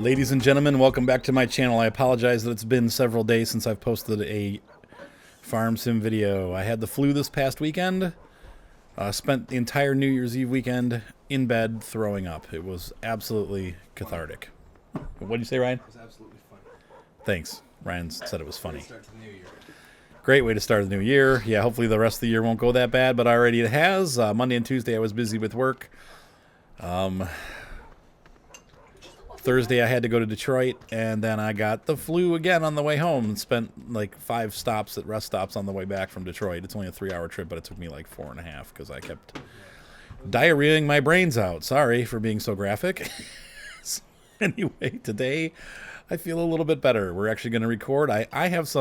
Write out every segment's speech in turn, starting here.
Ladies and gentlemen, welcome back to my channel. I apologize that it's been several days since I've posted a farm sim video. I had the flu this past weekend. Spent the entire New Year's Eve weekend in bed throwing up. It was absolutely cathartic. What did you say, Ryan? It was absolutely funny. Thanst. Ryan said it was funny. Start the new year. Great way to start the new year. Yeah, hopefully the rest of the year won't go that bad, but already it has. Monday and Tuesday I was busy with work. Thursday I had to go to Detroit, and then I got the flu again on the way home and spent like 5 stops at rest stops on the way back from Detroit. It's only a 3-hour trip, but it took me like 4.5 because I kept diarrheaing my brains out. Sorry for being so graphic. So anyway, today I feel a little bit better. We're actually going to record. I have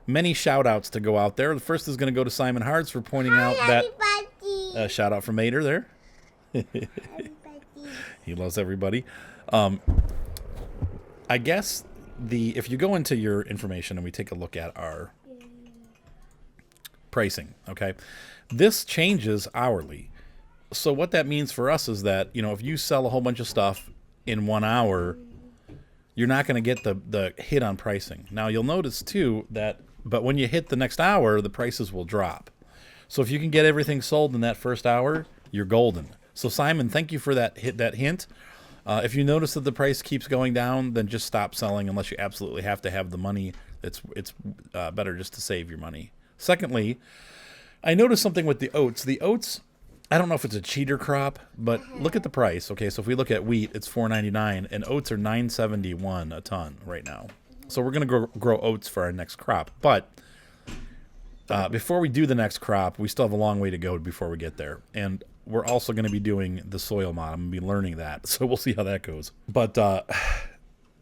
many shout-outs to go out there. The first is going to go to Simon Hartz for pointing out that shout-out from Mater there. He loves everybody. I guess if you go into your information and we take a look at our pricing, okay, this changes hourly. So what that means for us is that, you know, if you sell a whole bunch of stuff in 1 hour, you're not going to get the hit on pricing. Now you'll notice too but when you hit the next hour, the prices will drop. So if you can get everything sold in that first hour, you're golden. So Simon, thank you for that hint. If you notice that the price keeps going down, then just stop selling unless you absolutely have to have the money. It's better just to save your money. Secondly, I noticed something with the oats. The oats, I don't know if it's a cheater crop, but look at the price. Okay, so if we look at wheat, it's $4.99, and oats are $9.71 a ton right now. So we're going to grow oats for our next crop. But before we do the next crop, we still have a long way to go before we get there. And we're also going to be doing the soil mod. I'm going to be learning that, so we'll see how that goes. But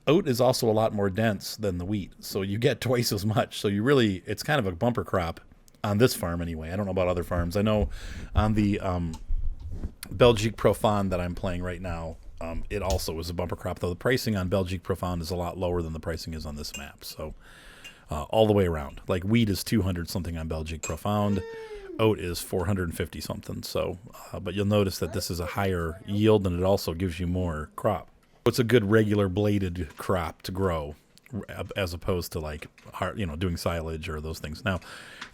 oat is also a lot more dense than the wheat, so you get twice as much. So it's kind of a bumper crop on this farm anyway. I don't know about other farms. I know on the Belgique Profond that I'm playing right now, it also is a bumper crop, though the pricing on Belgique Profond is a lot lower than the pricing is on this map. So all the way around. Like wheat is 200 something on Belgique Profond. Oat is 450 something. So, but you'll notice that this is a higher yield, and it also gives you more crop. It's a good regular bladed crop to grow, as opposed to like doing silage or those things. Now,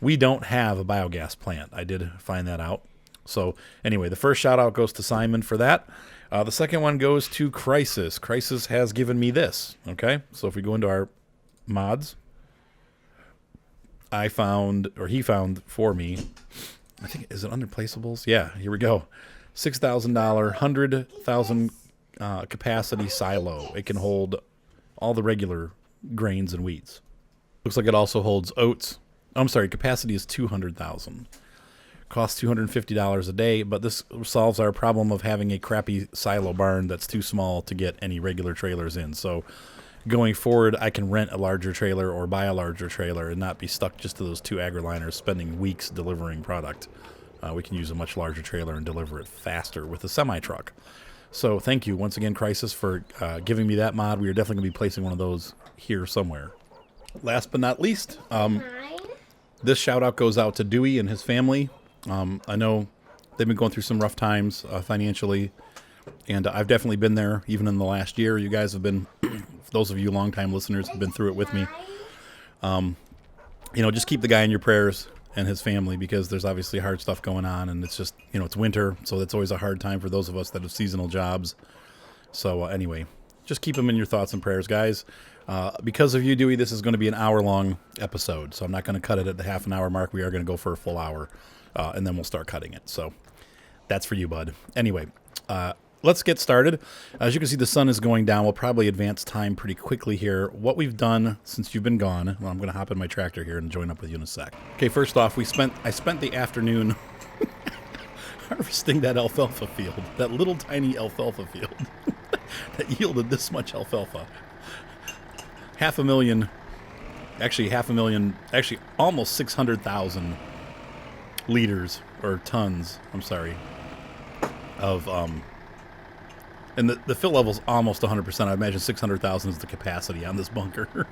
we don't have a biogas plant. I did find that out. So anyway, the first shout out goes to Simon for that. The second one goes to Crisis. Crisis has given me this. Okay, so if we go into our mods, he found for me, I think, is it under placeables? Yeah, here we go. $6,000, 100,000 capacity silo. It can hold all the regular grains and wheats. Looks like it also holds oats. I'm sorry, capacity is 200,000. Costs $250 a day, but this solves our problem of having a crappy silo barn that's too small to get any regular trailers in. So going forward, I can rent a larger trailer or buy a larger trailer and not be stuck just to those 2 AgriLiners spending weeks delivering product. We can use a much larger trailer and deliver it faster with a semi-truck. So thank you once again, Crisis, for giving me that mod. We are definitely going to be placing one of those here somewhere. Last but not least, this shout-out goes out to Dewey and his family. I know they've been going through some rough times financially, and I've definitely been there even in the last year. You guys have been, those of you longtime listeners have been through it with me. Just keep the guy in your prayers and his family, because there's obviously hard stuff going on, and it's just, it's winter, so that's always a hard time for those of us that have seasonal jobs. So anyway, just keep them in your thoughts and prayers, guys. Because of you, Dewey, this is going to be an hour-long episode, so I'm not going to cut it at the half-an-hour mark. We are going to go for a full hour, and then we'll start cutting it. So that's for you, bud. Anyway, let's get started. As you can see, the sun is going down. We'll probably advance time pretty quickly here. What we've done since you've been gone, well, I'm going to hop in my tractor here and join up with you in a sec. Okay, first off, I spent the afternoon harvesting that alfalfa field, that little tiny alfalfa field that yielded this much alfalfa. Almost 600,000 liters or tons, I'm sorry, of and the fill level's almost 100%. I imagine 600,000 is the capacity on this bunker.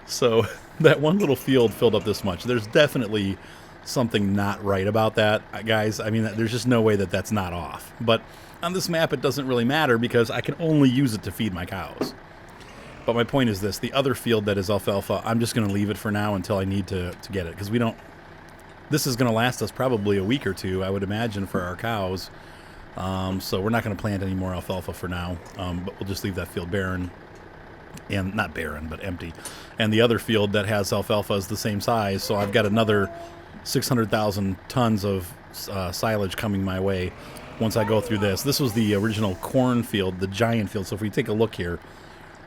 So that one little field filled up this much. There's definitely something not right about that, guys. I mean, there's just no way that that's not off. But On this map, it doesn't really matter because I can only use it to feed my cows. But my point is this. The other field that is alfalfa, I'm just going to leave it for now until I need to get it. Because we don't... This is going to last us probably a week or two, I would imagine, for our cows. So we're not going to plant any more alfalfa for now. But we'll just leave that field barren. And not barren, but empty. And the other field that has alfalfa is the same size. So I've got another 600,000 tons of silage coming my way once I go through this. This was the original corn field, the giant field. So if we take a look here,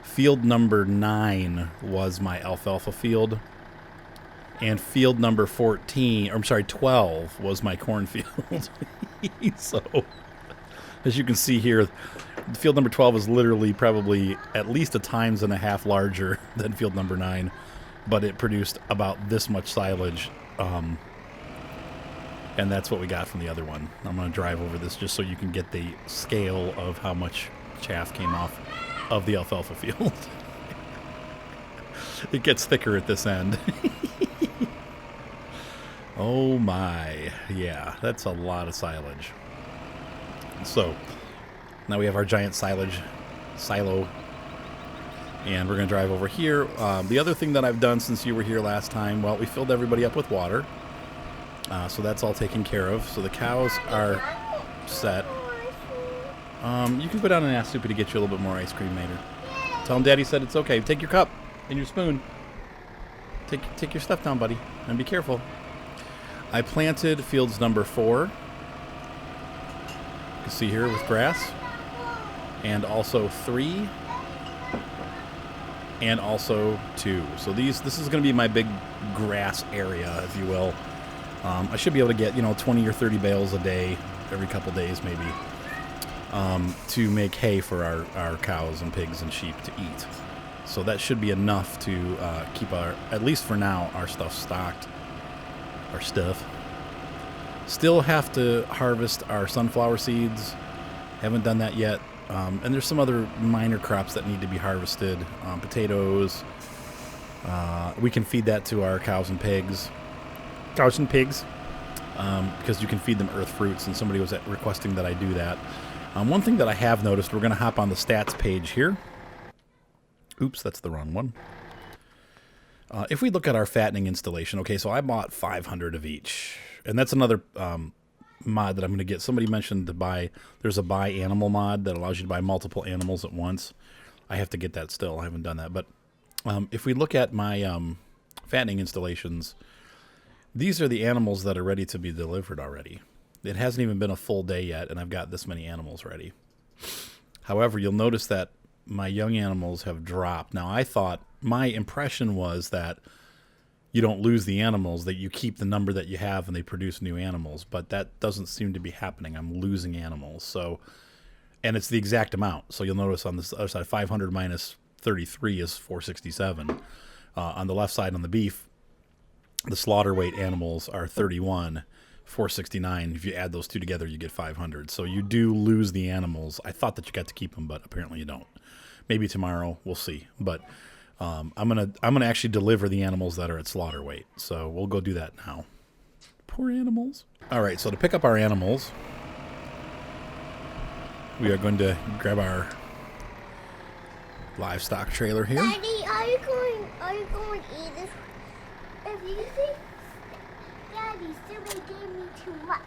field number 9 was my alfalfa field. And field number 14, or I'm sorry, 12 was my cornfield. So, as you can see here, field number 12 is literally probably at least a times and a half larger than field number 9. But it produced about this much silage. And that's what we got from the other one. I'm going to drive over this just so you can get the scale of how much chaff came off of the alfalfa field. It gets thicker at this end. Oh my. Yeah, that's a lot of silage. So, now we have our giant silo. And we're going to drive over here. The other thing that I've done since you were here last time, well, we filled everybody up with water. So that's all taken care of. So the cows are set. You can go down and ask Soupy to get you a little bit more ice cream later. Tell him Daddy said it's okay. Take your cup and your spoon. Take your stuff down, buddy. And be careful. I planted fields number 4. You can see here with grass. And also 3. And also 2. So this is going to be my big grass area, if you will. I should be able to get, 20 or 30 bales a day, every couple days maybe, to make hay for our cows and pigs and sheep to eat. So that should be enough to keep at least for now, our stuff stocked. Our stuff. Still have to harvest our sunflower seeds. Haven't done that yet. And there's some other minor crops that need to be harvested. Potatoes. We can feed that to our cows and pigs. Cows and pigs, because you can feed them earth fruits, and somebody was requesting that I do that. One thing that I have noticed, we're going to hop on the stats page here. Oops, that's the wrong one. If we look at our fattening installation, okay, so I bought 500 of each, and that's another mod that I'm going to get. Somebody mentioned to buy, there's a buy animal mod that allows you to buy multiple animals at once. I have to get that still. I haven't done that, but if we look at my fattening installations, these are the animals that are ready to be delivered already. It hasn't even been a full day yet, and I've got this many animals ready. However, you'll notice that my young animals have dropped. Now, my impression was that you don't lose the animals, that you keep the number that you have and they produce new animals, but that doesn't seem to be happening. I'm losing animals. So, and it's the exact amount. So you'll notice on this other side, 500 minus 33 is 467. On the left side, on the beef, the slaughter weight animals are 31, 469. If you add those two together, you get 500. So you do lose the animals. I thought that you got to keep them, but apparently you don't. Maybe tomorrow, we'll see. But I'm gonna actually deliver the animals that are at slaughter weight. So we'll go do that now. Poor animals. All right, so to pick up our animals, we are going to grab our livestock trailer here. Daddy, are you going to eat this? If you think Daddy still gave me too much.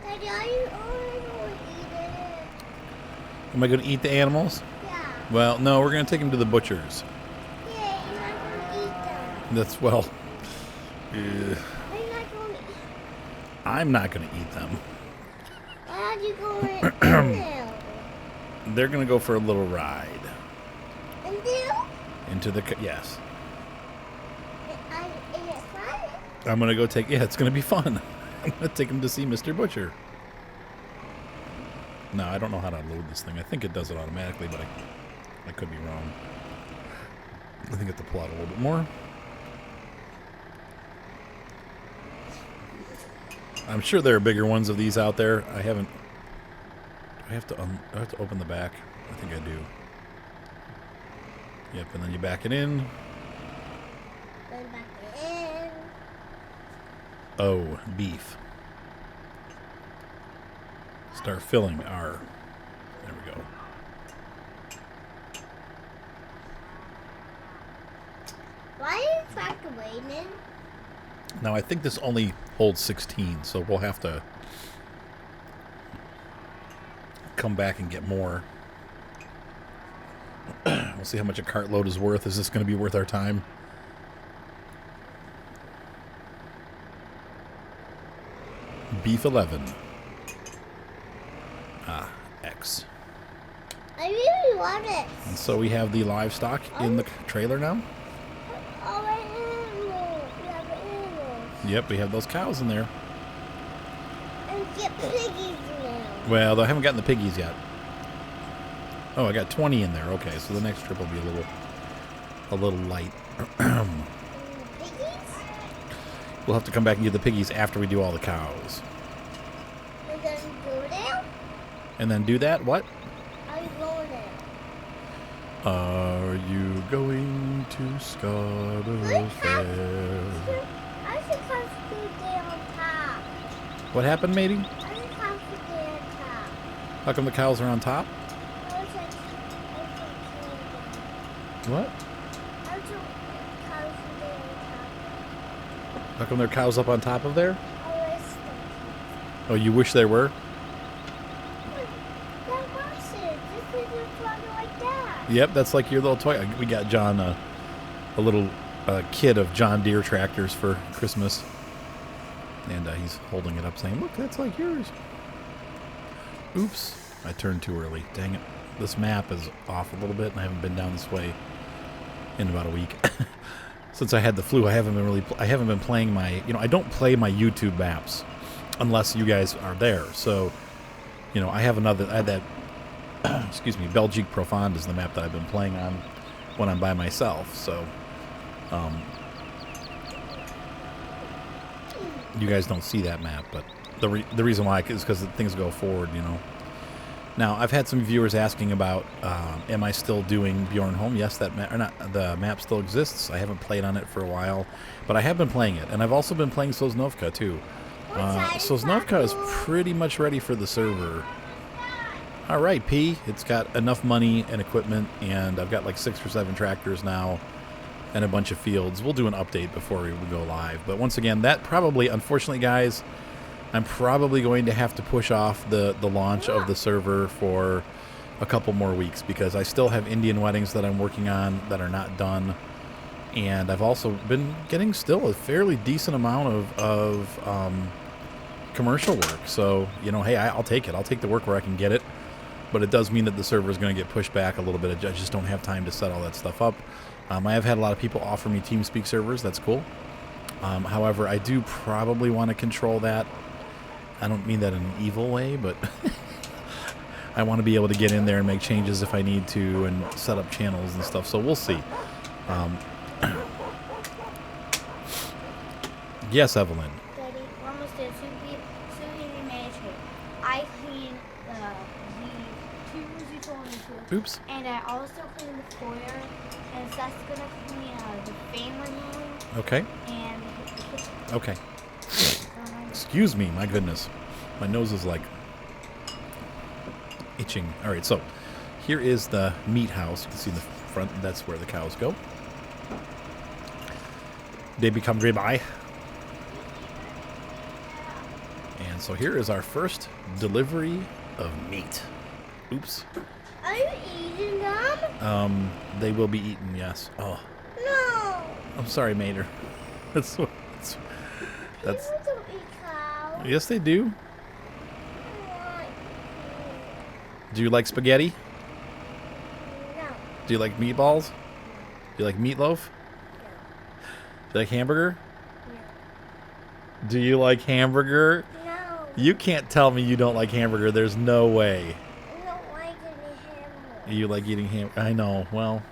Daddy, are you going to eat it? Am I going to eat the animals? Yeah. Well, no, we're going to take them to the butcher's. Yeah, you're not going to eat them. Are you not going to eat I'm not going to eat them. Why are you going to eat them? They're going to go for a little ride. And you? Into the... Yes. Is it fun? I'm going to go take... Yeah, it's going to be fun. I'm going to take them to see Mr. Butcher. No, I don't know how to load this thing. I think it does it automatically, but I could be wrong. I think I have to pull out a little bit more. I'm sure there are bigger ones of these out there. I haven't... I have to open the back. I think I do. Yep, and then you back it in. Then back in. Oh, beef. Start filling our... There we go. Why is the tractor waiting? Now, I think this only holds 16, so we'll have to come back and get more. We'll see how much a cartload is worth. Is this going to be worth our time? Beef 11. Ah, X. I really want it. And so we have the livestock in the trailer now? Oh, animals. We have animals. Yep, we have those cows in there. And get piggies now. Well, I haven't gotten the piggies yet. Oh, I got 20 in there. Okay, so the next trip will be a little light. Piggies? We'll have to come back and get the piggies after we do all the cows. And then go there? And then do that? What? Are you going there? Are you going to Scarborough Fair? I should come to there on top. What happened, matey? I should come to there on top. How come the cows are on top? What? How come there are cows up on top of there? Oh, you wish there were? Yep, that's like your little toy. We got John a little kit of John Deere tractors for Christmas. And he's holding it up saying, look, that's like yours. Oops, I turned too early. Dang it. This map is off a little bit, and I haven't been down this way in about a week. Since I had the flu, I haven't been playing my, I don't play my YouTube maps unless you guys are there. So, I had that, excuse me, Belgique Profonde is the map that I've been playing on when I'm by myself. So, you guys don't see that map, but the reason why is because things go forward, Now, I've had some viewers asking about, am I still doing Bjornholm? Yes, the map still exists. I haven't played on it for a while, but I have been playing it. And I've also been playing Sosnovka, too. Sosnovka is pretty much ready for the server. All right, P. It's got enough money and equipment, and I've got like 6 or 7 tractors now and a bunch of fields. We'll do an update before we go live. But once again, that probably, unfortunately, guys, I'm probably going to have to push off the launch of the server for a couple more weeks because I still have Indian weddings that I'm working on that are not done. And I've also been getting still a fairly decent amount of commercial work. So, hey, I'll take it. I'll take the work where I can get it. But it does mean that the server is going to get pushed back a little bit. I just don't have time to set all that stuff up. I have had a lot of people offer me TeamSpeak servers. That's cool. However, I do probably want to control that. I don't mean that in an evil way, but I want to be able to get in there and make changes if I need to and set up channels and stuff. So we'll see. Yes, Evelyn. Daddy, we're almost there. Soon we manage it. I clean the 2 rooms you told me to. Oops. And I also clean the foyer. And Seth's gonna clean the family room. Okay. And the kitchen. Okay. Excuse me, my goodness. My nose is like itching. All right, so here is the meat house. You can see in the front, that's where the cows go. They become ribeye. And so here is our first delivery of meat. Oops. Are you eating them? They will be eaten, yes. Oh, No. I'm sorry, Mater. That's People don't eat cows. yes, they do. I want Do you like spaghetti? to. No. Do you like meatballs? Do you like meatloaf? Do you like hamburger? No. Do you like hamburger? No. You can't tell me you don't like hamburger. There's no way. I don't like any hamburger. You like eating hamburger. I know. Well.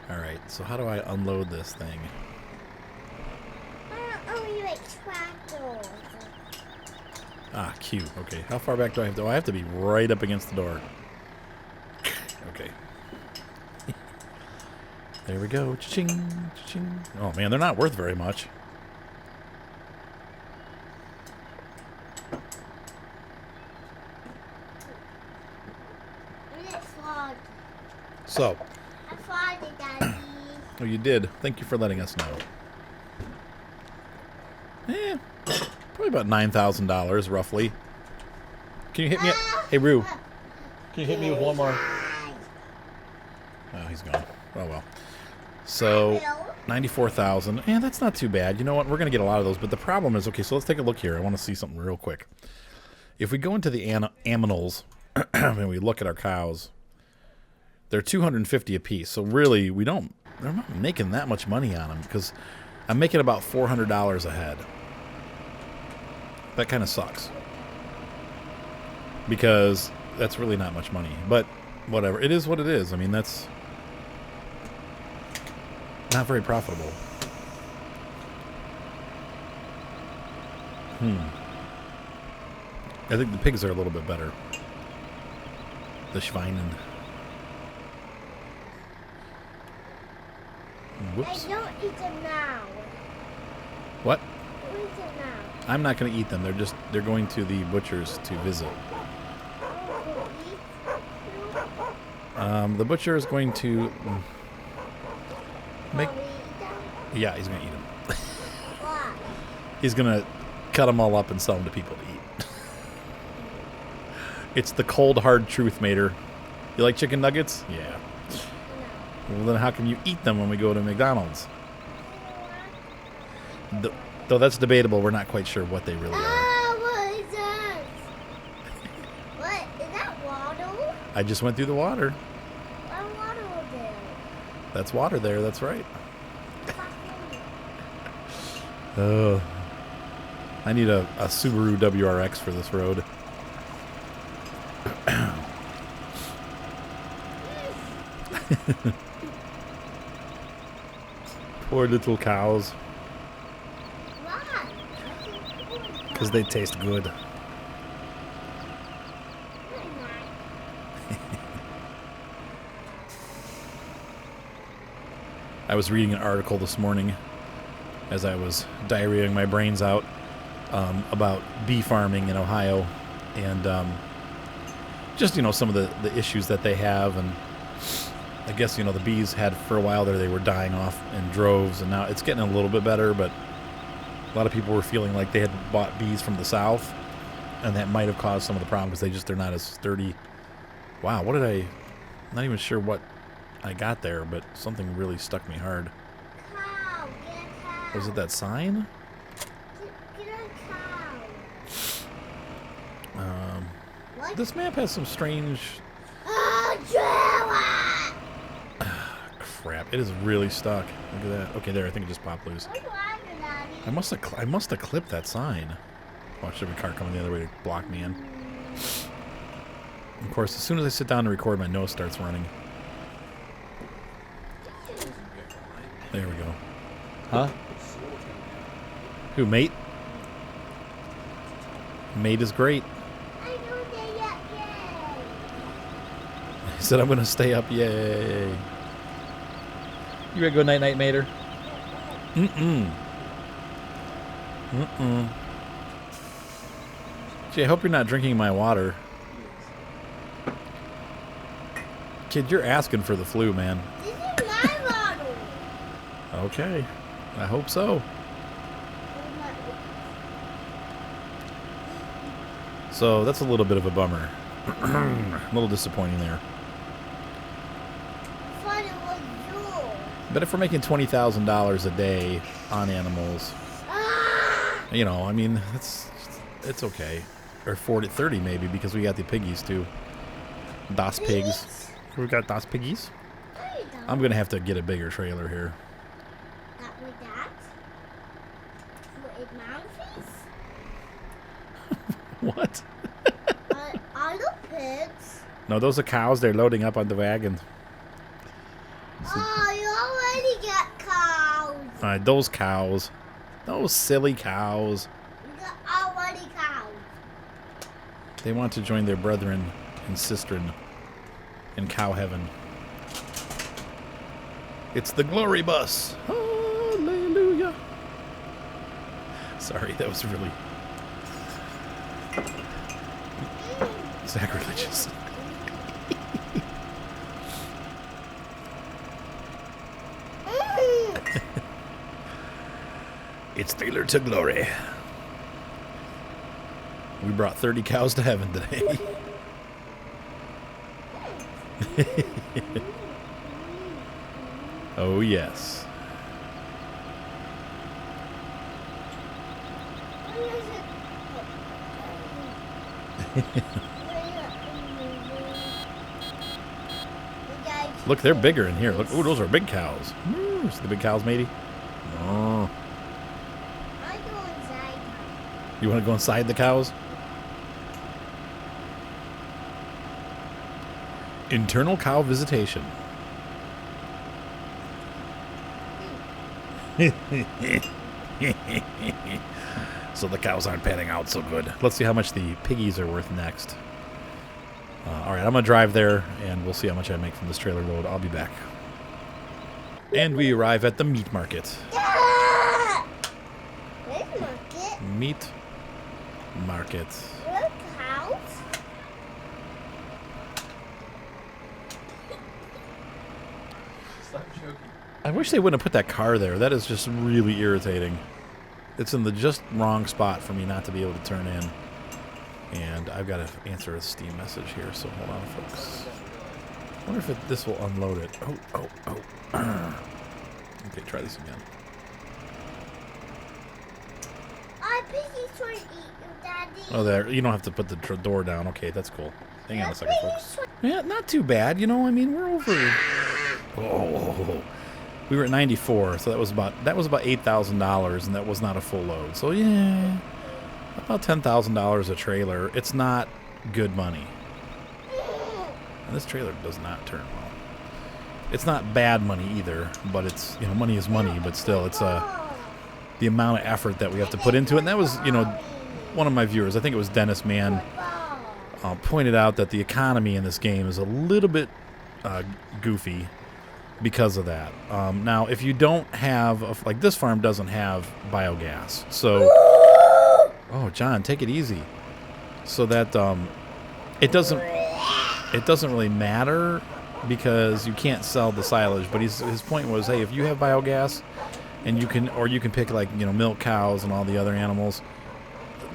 All right. So how do I unload this thing? You like tractors. Ah, Q. Okay. How far back do I have to? Oh, I have to be right up against the door. Okay. There we go. Cha-ching. Cha-ching. Oh, man. They're not worth very much. So, I found it, Daddy. oh, you did. Thank you for letting us know. Probably about $9,000 roughly. Can you hit me? Hey, Rue. Can you hit me with one more? Oh, he's gone. Oh well. So, 94,000. Yeah, that's not too bad. You know what? We're gonna get a lot of those. But the problem is, okay. So let's take a look here. I want to see something real quick. If we go into the aminals and we look at our cows, they're 250 a piece. So really, we're not making that much money on them because I'm making about $400 a head. That kind of sucks because that's really not much money. But whatever, it is what it is. I mean, that's not very profitable. I think the pigs are a little bit better. The Schweinen. Whoops. I don't eat them now. What? Don't eat them now. I'm not going to eat them. They're going to the butcher's to visit. The butcher is going to make. Yeah, he's going to eat them. Why? He's going to cut them all up and sell them to people to eat. It's the cold, hard truth, Mater. You like chicken nuggets? Yeah. Well, then how can you eat them when we go to McDonald's? Though that's debatable. We're not quite sure what they really are. What is that? What? Is that water? I just went through the water. What water is there? That's water there. That's right. I need a Subaru WRX for this road. Poor little cows. Why? Because they taste good. I was reading an article this morning as I was diarrheaing my brains out about bee farming in Ohio and just, some of the issues that they have. And I guess, the bees had for a while there, they were dying off in droves, and now it's getting a little bit better, but a lot of people were feeling like they had bought bees from the south, and that might have caused some of the problem because they're not as sturdy. Wow, I'm not even sure what I got there, but something really stuck me hard. Cow, get a cow. Was it that sign? Get a cow. What? This map has some strange... Oh, Joey! Crap, it is really stuck. Look at that. Okay, there, I think it just popped loose. What water, Daddy? I must have clipped that sign. Watch every car coming the other way to block me in. Of course, as soon as I sit down to record, my nose starts running. There we go. Huh? Who, Mate? Mate is great. I know they yet, yay! He said, I'm going to stay up, yay. You ready to go night-night, Mater? Mm-mm. Mm-mm. Gee, I hope you're not drinking my water. Kid, you're asking for the flu, man. This is my bottle. Okay. I hope so. So, that's a little bit of a bummer. A little disappointing there. Thought it was yours. But if we're making $20,000 a day on animals, Ah! I mean, it's okay. Or 30 maybe, because we got the piggies too. Das Pigs. We got Das Piggies. No, you don't. I'm going to have to get a bigger trailer here. Not with that. With a man face. What? Are the pigs? No, those are cows. They're loading up on the wagon. Oh, you already get cows. Those cows. Those silly cows. You got already cows. They want to join their brethren and sistren in cow heaven. It's the glory bus. Hallelujah. Sorry, that was really sacrilegious. It's Taylor to glory. We brought 30 cows to heaven today. Oh, yes. Look, they're bigger in here. Look, ooh, those are big cows. Ooh, see the big cows, matey? Oh. I go inside. You want to go inside the cows? Internal cow visitation. So the cows aren't panning out so good. Let's see how much the piggies are worth next. All right, I'm going to drive there, and we'll see how much I make from this trailer load. I'll be back. And we arrive at the meat market. Where's market? Meat market. Look, house. Stop joking. I wish they wouldn't have put that car there. That is just really irritating. It's in the just wrong spot for me not to be able to turn in. And I've got to answer a Steam message here, so hold on, folks. I wonder if this will unload it. Oh. Okay, try this again. I think he's trying to eat you, Daddy. Oh, there. You don't have to put the door down. Okay, that's cool. Hang on a second, folks. Yeah, not too bad. You know, I mean, we're over. Oh. We were at 94, so that was about $8,000, and that was not a full load. So yeah, about $10,000 a trailer. It's not good money. And this trailer does not turn well. It's not bad money either, but it's, you know, money is money, but still, it's the amount of effort that we have to put into it. And that was, you know, one of my viewers, I think it was Dennis Mann, pointed out that the economy in this game is a little bit goofy because of that. Now, if you don't have, like this farm doesn't have biogas, so, oh, John, take it easy. So that it doesn't really matter because you can't sell the silage. But his point was, hey, if you have biogas, and you can pick, like, you know, milk cows and all the other animals,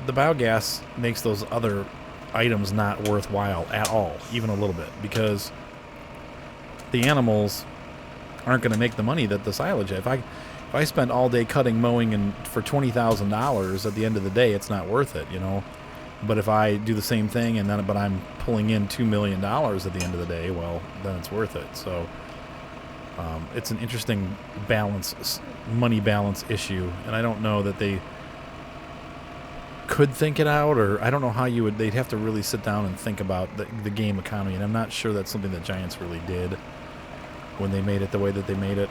the biogas makes those other items not worthwhile at all, even a little bit, because the animals aren't going to make the money that the silage. If I spend all day cutting, mowing, and for $20,000 at the end of the day, it's not worth it, you know. But if I do the same thing but I'm pulling in $2 million at the end of the day, well, then it's worth it. So it's an interesting money balance issue, and I don't know that they could think it out, or I don't know how they'd have to really sit down and think about the game economy, and I'm not sure that's something that Giants really did when they made it the way that they made it.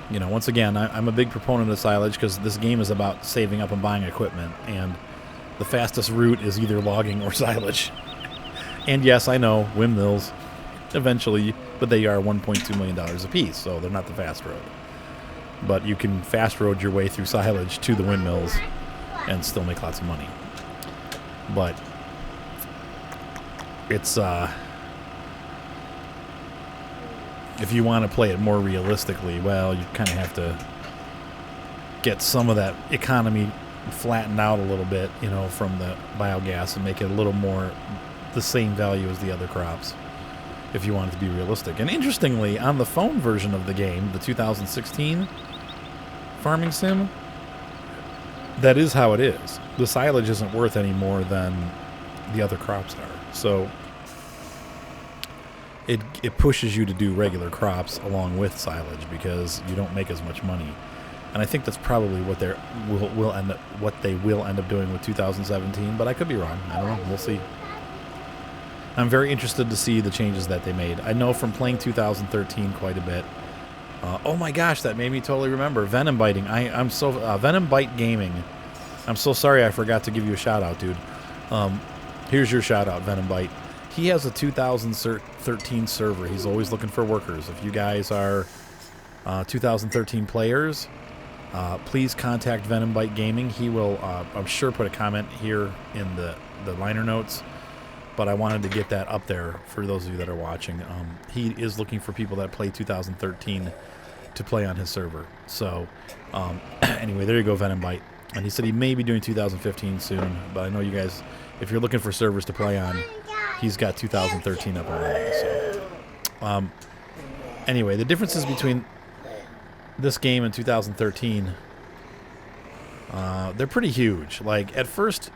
You know, once again, I'm a big proponent of silage because this game is about saving up and buying equipment, and the fastest route is either logging or silage. And yes, I know, windmills, eventually, but they are $1.2 million a piece, so they're not the fast road. But you can fast road your way through silage to the windmills and still make lots of money. But it's if you want to play it more realistically, well, you kind of have to get some of that economy flattened out a little bit, you know, from the biogas, and make it a little more the same value as the other crops, if you want it to be realistic. And interestingly, on the phone version of the game, the 2016 farming sim, that is how it is. The silage isn't worth any more than the other crops are. So it pushes you to do regular crops along with silage because you don't make as much money. And I think that's probably what they will end up doing with 2017, but I could be wrong. I don't know. We'll see. I'm very interested to see the changes that they made. I know from playing 2013 quite a bit. Oh my gosh, that made me totally remember Venom Biting. I'm so Venom Bite Gaming. I'm so sorry I forgot to give you a shout out, dude. Here's your shout out, Venom Bite. He has a 2013 server. He's always looking for workers. If you guys are 2013 players, please contact Venom Bite Gaming. He will, I'm sure, put a comment here in the liner notes. but I wanted to get that up there for those of you that are watching. He is looking for people that play 2013 to play on his server. So anyway, there you go, Venom Bite. And he said he may be doing 2015 soon, but I know you guys, if you're looking for servers to play on, he's got 2013 up already. So anyway, the differences between this game and 2013, they're pretty huge. Like, at first,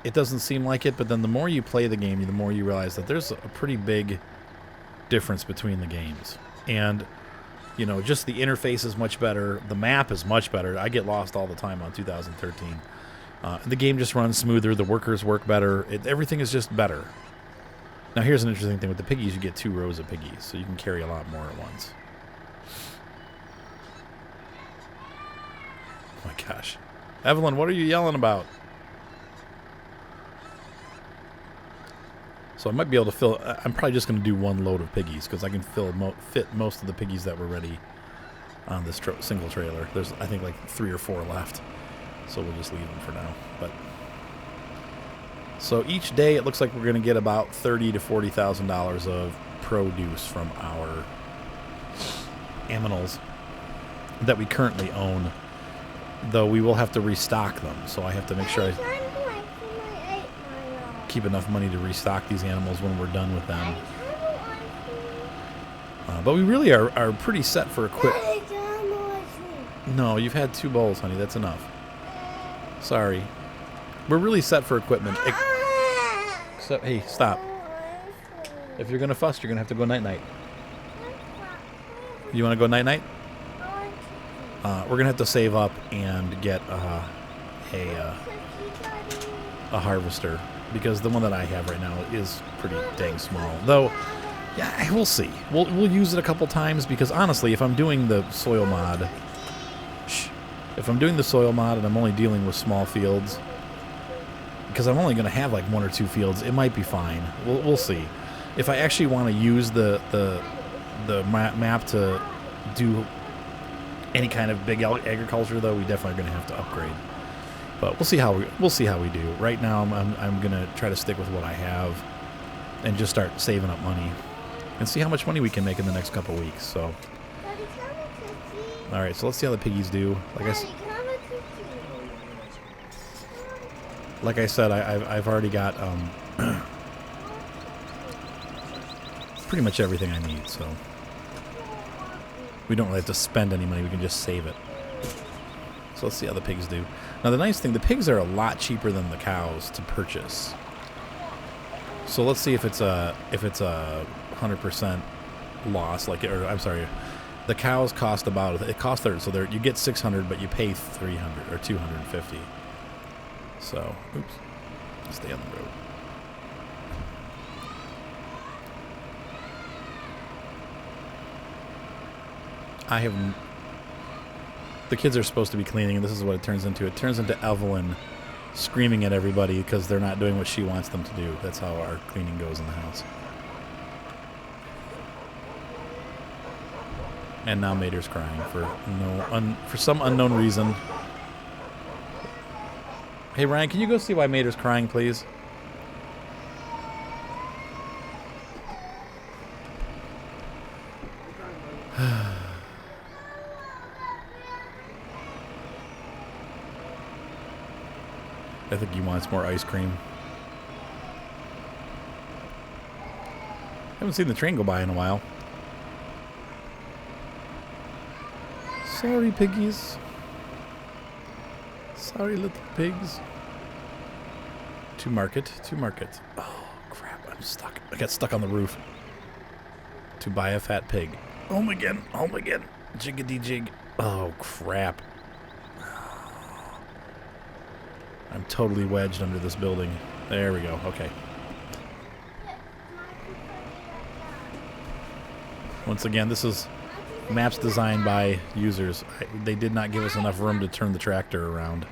it doesn't seem like it, but then the more you play the game, the more you realize that there's a pretty big difference between the games. And, you know, just the interface is much better. The map is much better. I get lost all the time on 2013. The game just runs smoother. The workers work better. Everything is just better. Now, here's an interesting thing. With the piggies, you get 2 rows of piggies, so you can carry a lot more at once. Oh, my gosh. Evelyn, what are you yelling about? So I might be able to fill... I'm probably just going to do 1 load of piggies, because I can fit most of the piggies that were ready on this single trailer. There's, I think, like 3 or 4 left. So we'll just leave them for now. But so each day it looks like we're going to get about $30,000 to $40,000 of produce from our aminals that we currently own. Though we will have to restock them. So I have to make sure I keep enough money to restock these animals when we're done with them. But we really are pretty set for equipment. No, you've had 2 bowls, honey. That's enough. Sorry. We're really set for equipment. Except, hey, stop. If you're going to fuss, you're going to have to go night-night. You want to go night-night? We're going to have to save up and get a harvester, because the one that I have right now is pretty dang small. Though, yeah, we'll see. We'll use it a couple times, because honestly, if I'm doing the soil mod... If I'm doing the soil mod and I'm only dealing with small fields, because I'm only going to have like 1 or 2 fields, it might be fine. We'll see. If I actually want to use the map to do any kind of big agriculture, though, we definitely are going to have to upgrade. But we'll see how we do. Right now, I'm going to try to stick with what I have and just start saving up money and see how much money we can make in the next couple weeks. So. All right, so let's see how the piggies do. Like I said, I've already got pretty much everything I need, so we don't really have to spend any money. We can just save it. So let's see how the pigs do. Now, the nice thing, the pigs are a lot cheaper than the cows to purchase. So let's see if it's a 100% loss, or I'm sorry. The cows cost about, it costs you get 600, but you pay 300 or 250. So, oops, stay on the road. The kids are supposed to be cleaning, and this is what it turns into. It turns into Evelyn screaming at everybody because they're not doing what she wants them to do. That's how our cleaning goes in the house. And now Mater's crying for some unknown reason. Hey Ryan, can you go see why Mater's crying, please? I think he wants more ice cream. Haven't seen the train go by in a while. Sorry, piggies. Sorry, little pigs. To market. Oh, crap. I'm stuck. I got stuck on the roof. To buy a fat pig. Home again. Jiggity jig. Oh, crap. I'm totally wedged under this building. There we go. Okay. Once again, this is maps designed by users. They did not give us enough room to turn the tractor around.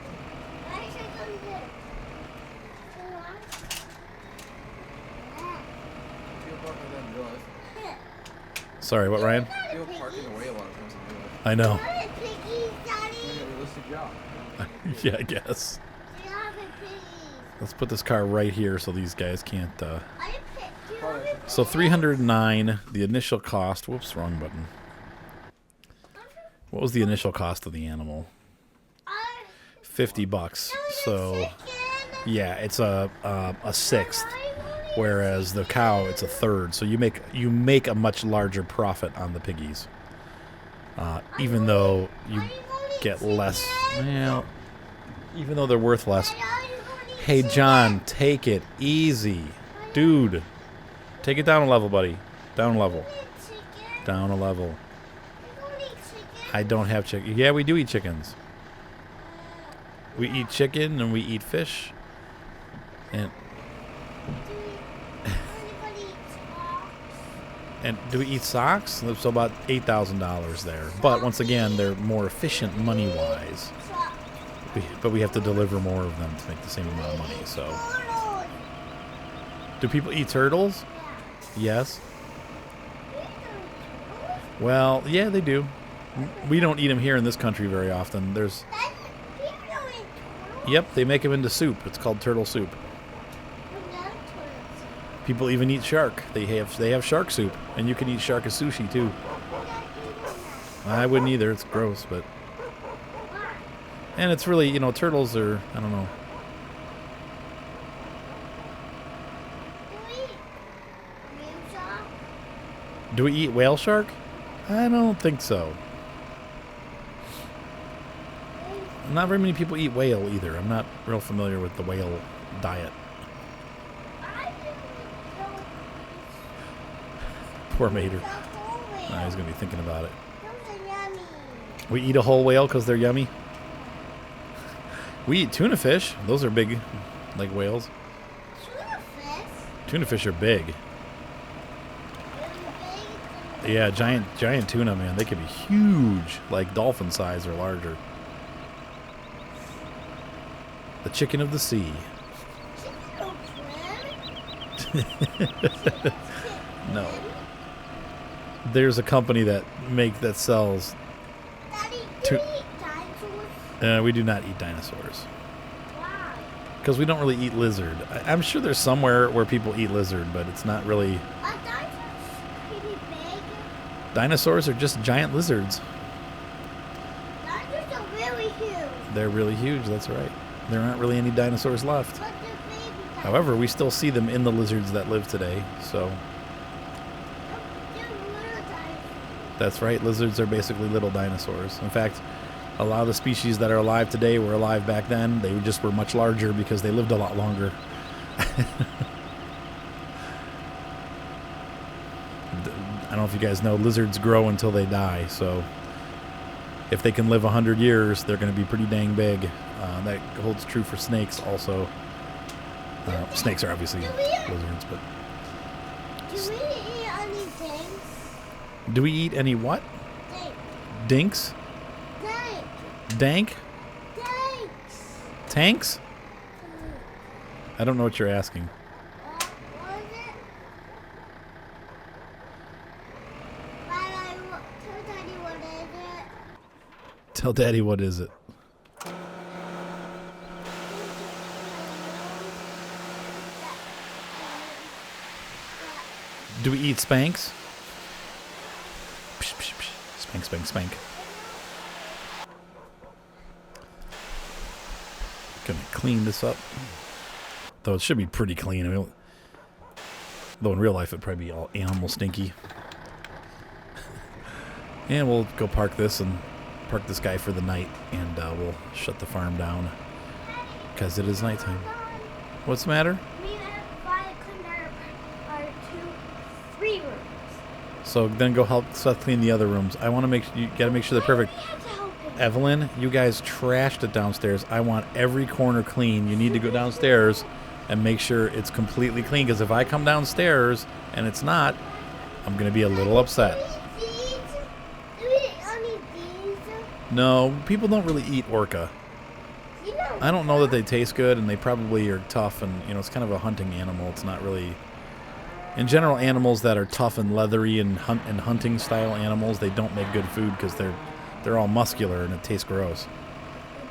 Sorry, what, Ryan? I know. Yeah, I guess. Let's put this car right here so these guys can't. I pick you. So 309, the initial cost. Whoops, wrong button. What was the initial cost of the animal? $50. So yeah, it's a sixth, whereas the cow it's a third. So you make a much larger profit on the piggies, even though you get less. Well, even though they're worth less. Hey John, take it easy, dude. Take it down a level, buddy. Down a level. Down a level. I don't have chicken. Yeah, we do eat chickens. We eat chicken and we eat fish. And do we eat socks? So about $8,000 there. But once again, they're more efficient money-wise. But we have to deliver more of them to make the same amount of money. So, do people eat turtles? Yes. Well, yeah, they do. We don't eat them here in this country very often. Yep, they make them into soup. It's called turtle soup. People even eat shark. They have shark soup, and you can eat shark as sushi too. I wouldn't either. It's gross, but and it's really, you know, turtles are, I don't know. Do we eat whale shark? I don't think so. Not very many people eat whale either. I'm not real familiar with the whale diet. Poor Mater. He's going to be thinking about it. We eat a whole whale because they're yummy. We eat tuna fish. Those are big, like whales. Tuna fish? Tuna fish are big. Yeah, giant tuna, man. They can be huge, like dolphin size or larger. The chicken of the sea. No. There's a company that sells. Daddy, do you eat dinosaurs? We do not eat dinosaurs Why? because we don't really eat lizard. I'm sure there's somewhere where people eat lizard, but it's not really. Are dinosaurs pretty big? Dinosaurs are just giant lizards. Dinosaurs are really huge. They're really huge. That's right. There aren't really any dinosaurs left. But they're baby dinosaurs. However, we still see them in the lizards that live today. So They're little dinosaurs. that's right. Lizards are basically little dinosaurs. In fact, a lot of the species that are alive today were alive back then. They just were much larger because they lived a lot longer. I don't know if you guys know, lizards grow until they die. So if they can live 100 years, they're going to be pretty dang big. That holds true for snakes also. Snakes are obviously lizards, but Do we eat any things? do we eat any what? Thanks. Dinks? Thanks. Dank? Thanks. Tanks? I don't know what you're asking. What is it? Tell Daddy what is it? Tell Daddy what is it. Do we eat Spanx? Psh, psh, psh. Spank, spank, spank. Gonna clean this up. Though it should be pretty clean. I mean, though in real life it'd probably be all animal stinky. And we'll go park this guy for the night, and we'll shut the farm down because it is nighttime. What's the matter? We have to clean our 3 rooms. So then go help Seth clean the other rooms. I want to you got to make sure they're perfect. We have to help him. Evelyn, you guys trashed it downstairs. I want every corner clean. You need to go downstairs and make sure it's completely clean, because if I come downstairs and it's not, I'm going to be a little upset. Do we eat only these? No, people don't really eat orca. You know. I don't know that they taste good, and they probably are tough, and you know, it's kind of a hunting animal. It's not really, in general, animals that are tough and leathery and hunting style animals, they don't make good food because they're all muscular and it tastes gross.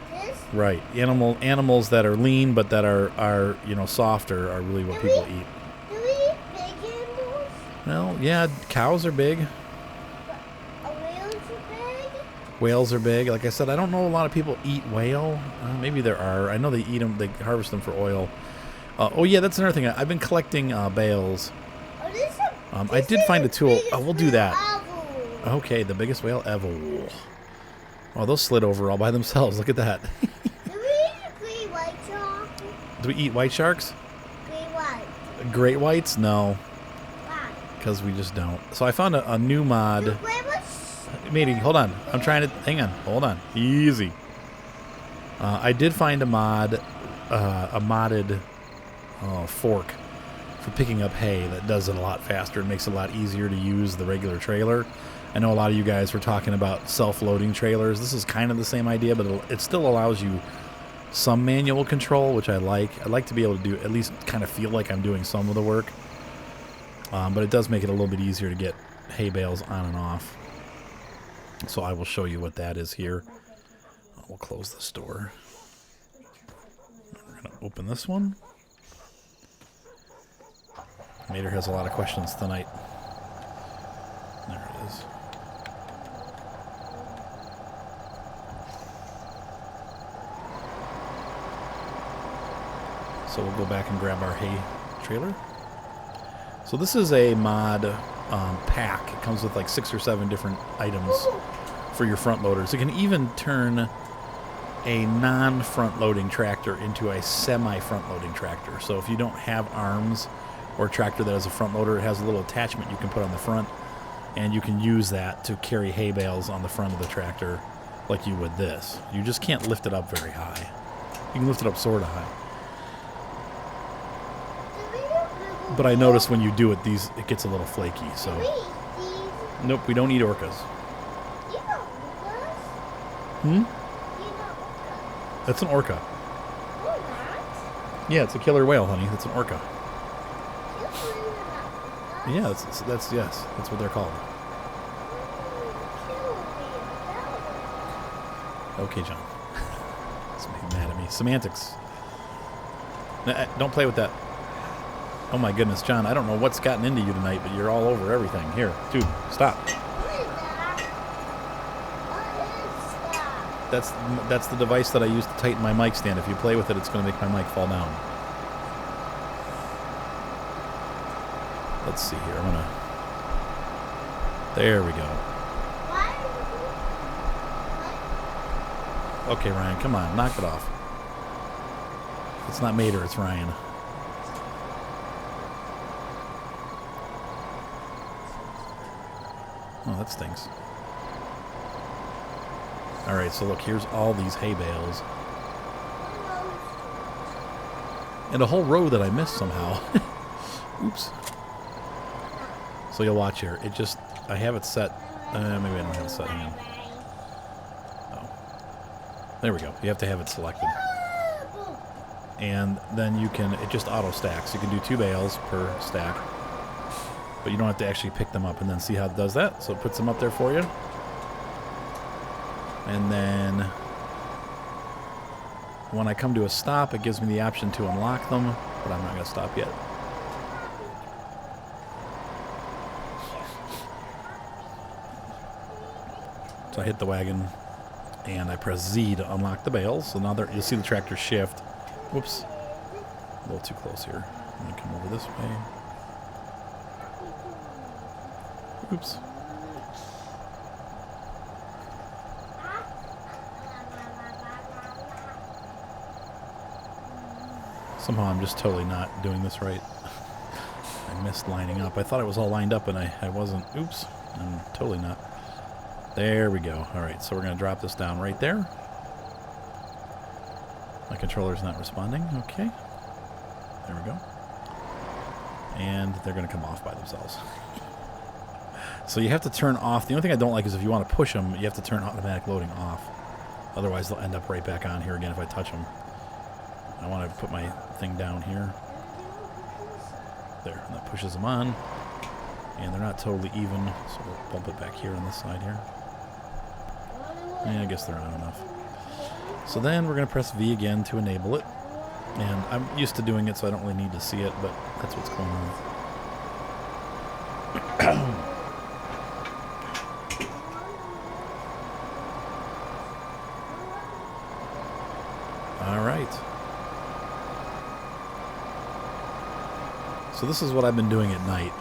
This? Right. Animals that are lean but that are softer are really what people eat. Do we eat big animals? Well, yeah, cows are big. Whales are big? Whales are big. Like I said, I don't know a lot of people eat whale. Maybe there are. I know they eat them. They harvest them for oil. Oh yeah, that's another thing. I've been collecting bales. Oh, I did find a tool. Oh, we'll do that. Ever. Okay, the biggest whale ever. Oh, those slid over all by themselves. Look at that. Do we eat great white shark? Do we eat white sharks? Great white. Great whites? No, Why? because we just don't. So I found a new mod. Where was Maybe, hold on. I'm trying to, hang on. Hold on. Easy. I did find a mod, a modded fork for picking up hay that does it a lot faster. It makes it a lot easier to use the regular trailer. I know a lot of you guys were talking about self-loading trailers. This is kind of the same idea, but it still allows you some manual control, which I like. I like to be able to do, at least kind of feel like I'm doing some of the work. But it does make it a little bit easier to get hay bales on and off. So I will show you what that is here. We'll close this door. We're going to open this one. Mater has a lot of questions tonight. There it is. So we'll go back and grab our hay trailer. So this is a mod pack. It comes with like 6 or 7 different items for your front loaders. It can even turn a non-front loading tractor into a semi-front loading tractor. So if you don't have arms or a tractor that has a front loader, it has a little attachment you can put on the front, and you can use that to carry hay bales on the front of the tractor like you would this. You just can't lift it up very high. You can lift it up sort of high. But I notice when you do it, it gets a little flaky. So we eat these? nope, we don't eat orcas. You know orcas? Hmm? You know orcas? That's an orca. No, not. Yeah, it's a killer whale, honey. That's an orca. You believe in that orcas? Yeah, that's yes, that's what they're called. Okay, John. It's making mad at me. Semantics. Nah, don't play with that. Oh my goodness, John, I don't know what's gotten into you tonight, but you're all over everything. Here, dude, stop. What is that? What is that? That's the device that I use to tighten my mic stand. If you play with it, it's going to make my mic fall down. Let's see here. There we go. Why? What? Okay, Ryan, come on, knock it off. It's not Mater, it's Ryan. Oh, that stinks. Alright, so look, here's all these hay bales. And a whole row that I missed somehow. Oops. So you'll watch here. I have it set. Maybe I don't have it set. Hang on. Oh. There we go. You have to have it selected. And then it just auto stacks. You can do 2 bales per stack. But you don't have to actually pick them up, and then see how it does that. So it puts them up there for you. And then when I come to a stop, it gives me the option to unlock them, but I'm not going to stop yet. So I hit the wagon, and I press Z to unlock the bales. So now you'll see the tractor shift. Whoops. A little too close here. I'm going to come over this way. Oops. Somehow I'm just totally not doing this right. I missed lining up. I thought it was all lined up and I wasn't. Oops. I'm totally not. There we go. Alright, so we're going to drop this down right there. My controller's not responding. Okay. There we go. And they're going to come off by themselves. So you have to turn off. The only thing I don't like is if you want to push them, you have to turn automatic loading off. Otherwise, they'll end up right back on here again if I touch them. I want to put my thing down here. There, and that pushes them on. And they're not totally even, so we'll bump it back here on this side here. Yeah, I guess they're on enough. So then we're going to press V again to enable it. And I'm used to doing it, so I don't really need to see it, but that's what's going on. All right. So this is what I've been doing at night.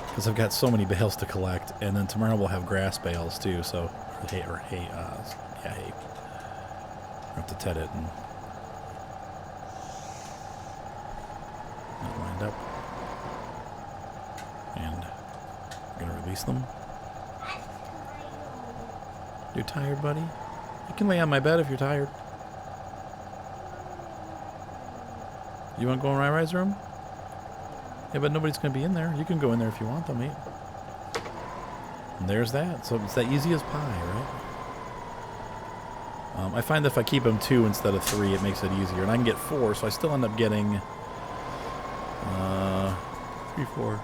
Because I've got so many bales to collect, and then tomorrow we'll have grass bales too, so... hay. I have to tet it and... not lined up. And I'm gonna release them. You're tired, buddy? You can lay on my bed if you're tired. You want to go in Rai-Rai's room? Yeah, but nobody's going to be in there. You can go in there if you want, though, mate. And there's that. So it's that easy as pie, right? I find that if I keep them 2 instead of 3, it makes it easier. And I can get 4, so I still end up getting... 3, 4...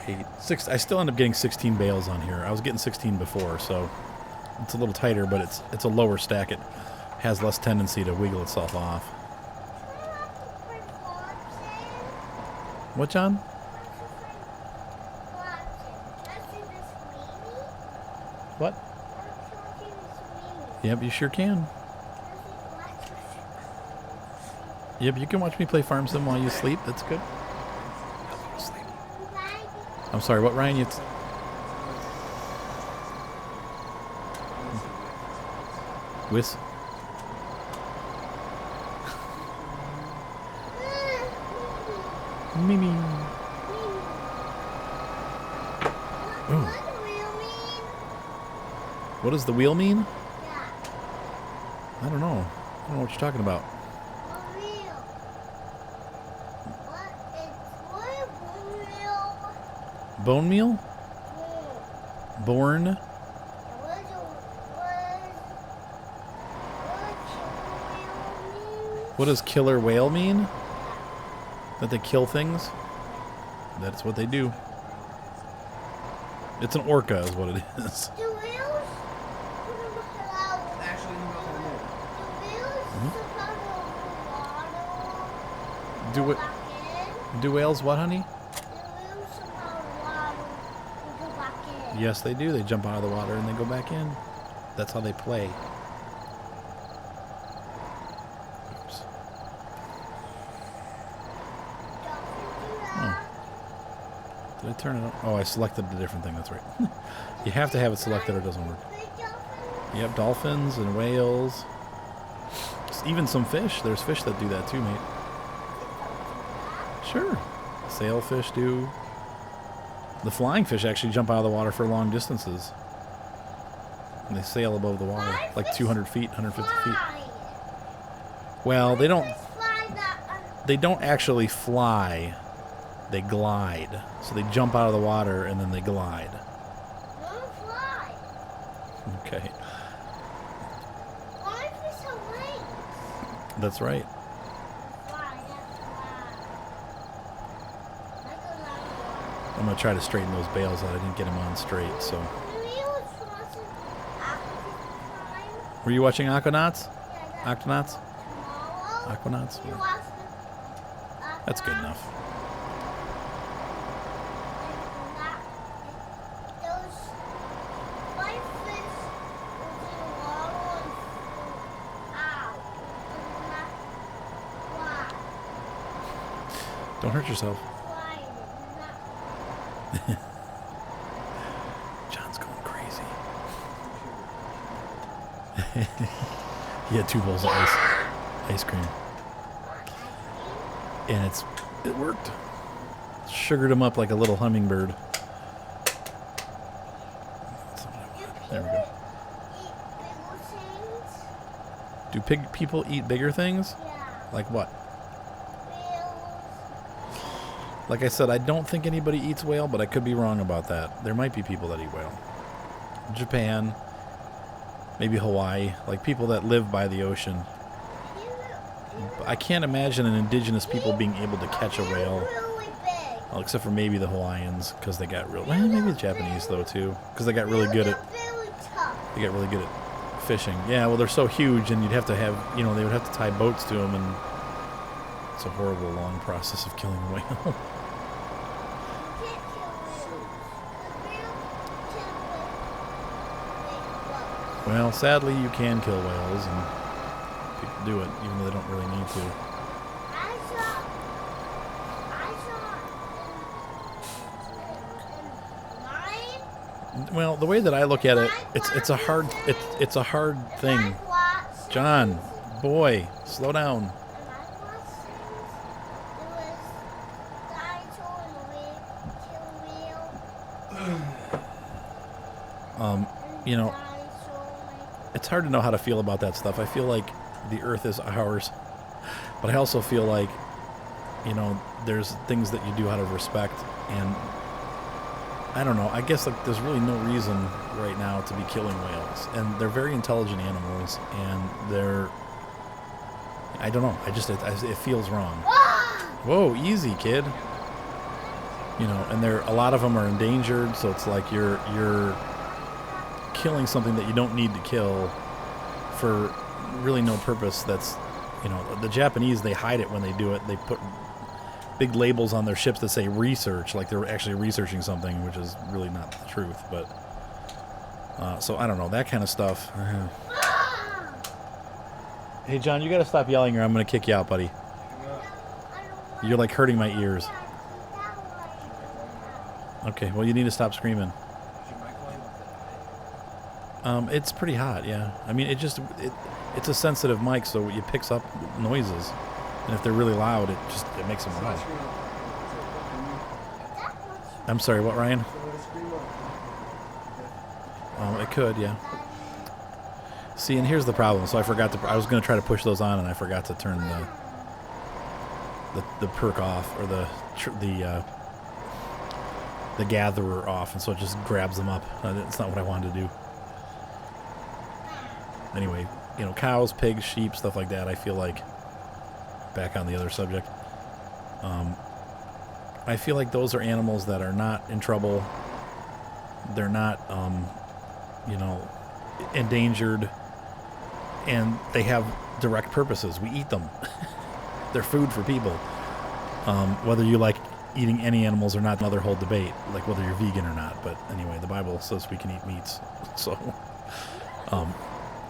8, 6. I still end up getting 16 bales on here. I was getting 16 before, so it's a little tighter, but it's a lower stack. It has less tendency to wiggle itself off. What, John? What? Yep, you sure can. Yep, you can watch me play Farm Sim while you sleep. That's good. I'm sorry, what, Ryan? You Whis? Mimi. Ooh. What does the wheel mean? Yeah. I don't know. I don't know what you're talking about. Bone meal? Born? What does killer whale mean? That they kill things? That's what they do. It's an orca is what it is. Do whales what, honey? Yes, they do. They jump out of the water and they go back in. That's how they play. Oops. Oh. Did I turn it on? Oh, I selected a different thing. That's right. You have to have it selected or it doesn't work. Yep, dolphins and whales. Even some fish. There's fish that do that too, mate. Sure. Sailfish do. The flying fish actually jump out of the water for long distances. And they sail above the water, like 200 feet, 150 feet. Well, they don't actually fly. They glide. So they jump out of the water and then they glide. Okay. That's right. I'm going to try to straighten those bales out. I didn't get them on straight, so. Were you watching Aquanauts? Octonauts? Aquanauts? Yeah. That's good enough. Don't hurt yourself. John's going crazy. He had 2 bowls of ice cream. And it worked. Sugared him up like a little hummingbird. There we go. Do pig people eat bigger things? Like what? Like I said, I don't think anybody eats whale, but I could be wrong about that. There might be people that eat whale. Japan, maybe Hawaii, like people that live by the ocean. I can't imagine an indigenous people being able to catch a whale. Well, except for maybe the Hawaiians, because they got real. Well, maybe the Japanese though too, because they got really good at. Very tough. They got really good at fishing. Yeah, well, they're so huge, and you'd have to have, you know, they would have to tie boats to them, and it's a horrible, long process of killing a whale. You can't kill whales. The whale can live. Well, sadly, you can kill whales, and people do it, even though they don't really need to. I saw in mine. Well, the way that I look at it, it's a hard thing. John, boy, slow down. You know, it's hard to know how to feel about that stuff. I feel like the Earth is ours, but I also feel like, you know, there's things that you do out of respect, and I don't know. I guess like there's really no reason right now to be killing whales, and they're very intelligent animals, and they're, I don't know. It feels wrong. Whoa, easy, kid. You know, and a lot of them are endangered, so it's like you're killing something that you don't need to kill for really no purpose. That's, you know, the Japanese, they hide it when they do it. They put big labels on their ships that say research, like they're actually researching something, which is really not the truth. But so I don't know, that kind of stuff. Hey John, you gotta stop yelling or I'm gonna kick you out, buddy. You're like hurting my ears. Okay, well you need to stop screaming. It's pretty hot, yeah. I mean, it's a sensitive mic, so it picks up noises, and if they're really loud, it makes them loud. I'm sorry, what, Ryan? It could, yeah. See, and here's the problem. So I was going to try to push those on, and I forgot to turn the perk off, or the gatherer off, and so it just grabs them up. It's not what I wanted to do. Anyway, you know, cows, pigs, sheep, stuff like that, I feel like, back on the other subject, I feel like those are animals that are not in trouble. They're not, you know, endangered, and they have direct purposes. We eat them. They're food for people. Whether you like eating any animals or not, another whole debate, like whether you're vegan or not. But anyway, the Bible says we can eat meats. So,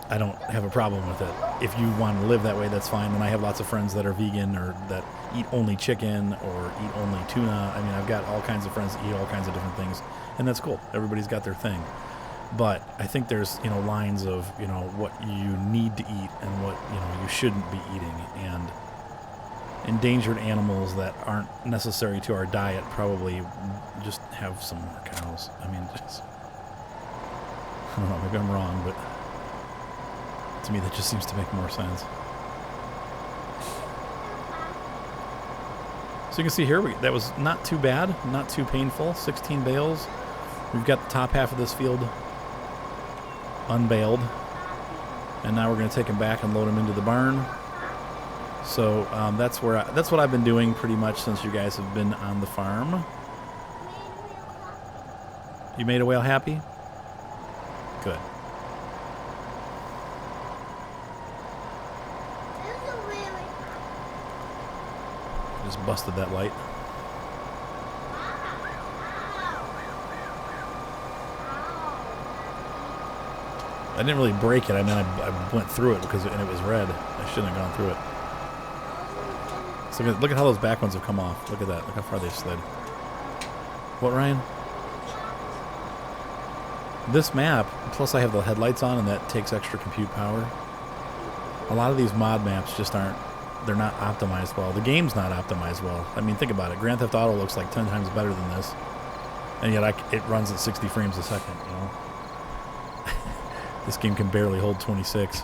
I don't have a problem with it. If you want to live that way, that's fine. And I have lots of friends that are vegan or that eat only chicken or eat only tuna. I mean, I've got all kinds of friends that eat all kinds of different things, and that's cool. Everybody's got their thing. But I think there's, you know, lines of, you know, what you need to eat and what, you know, you shouldn't be eating. And endangered animals that aren't necessary to our diet probably just have some more cows. I mean, just, I don't know, maybe I'm wrong, but to me that just seems to make more sense. So you can see here, that was not too bad, not too painful. 16 bales. We've got the top half of this field unbaled, and now we're going to take them back and load them into the barn. So that's what I've been doing pretty much since you guys have been on the farm. You made a whale happy? Good. Just busted that light. I didn't really break it. I mean, I went through it and it was red. I shouldn't have gone through it. So look at how those back ones have come off. Look at that. Look how far they slid. What, Ryan? This map, plus I have the headlights on, and that takes extra compute power. A lot of these mod maps just aren't, they're not optimized well. The game's not optimized well. I mean, think about it. Grand Theft Auto looks like 10 times better than this, and yet it runs at 60 frames a second, you know? This game can barely hold 26.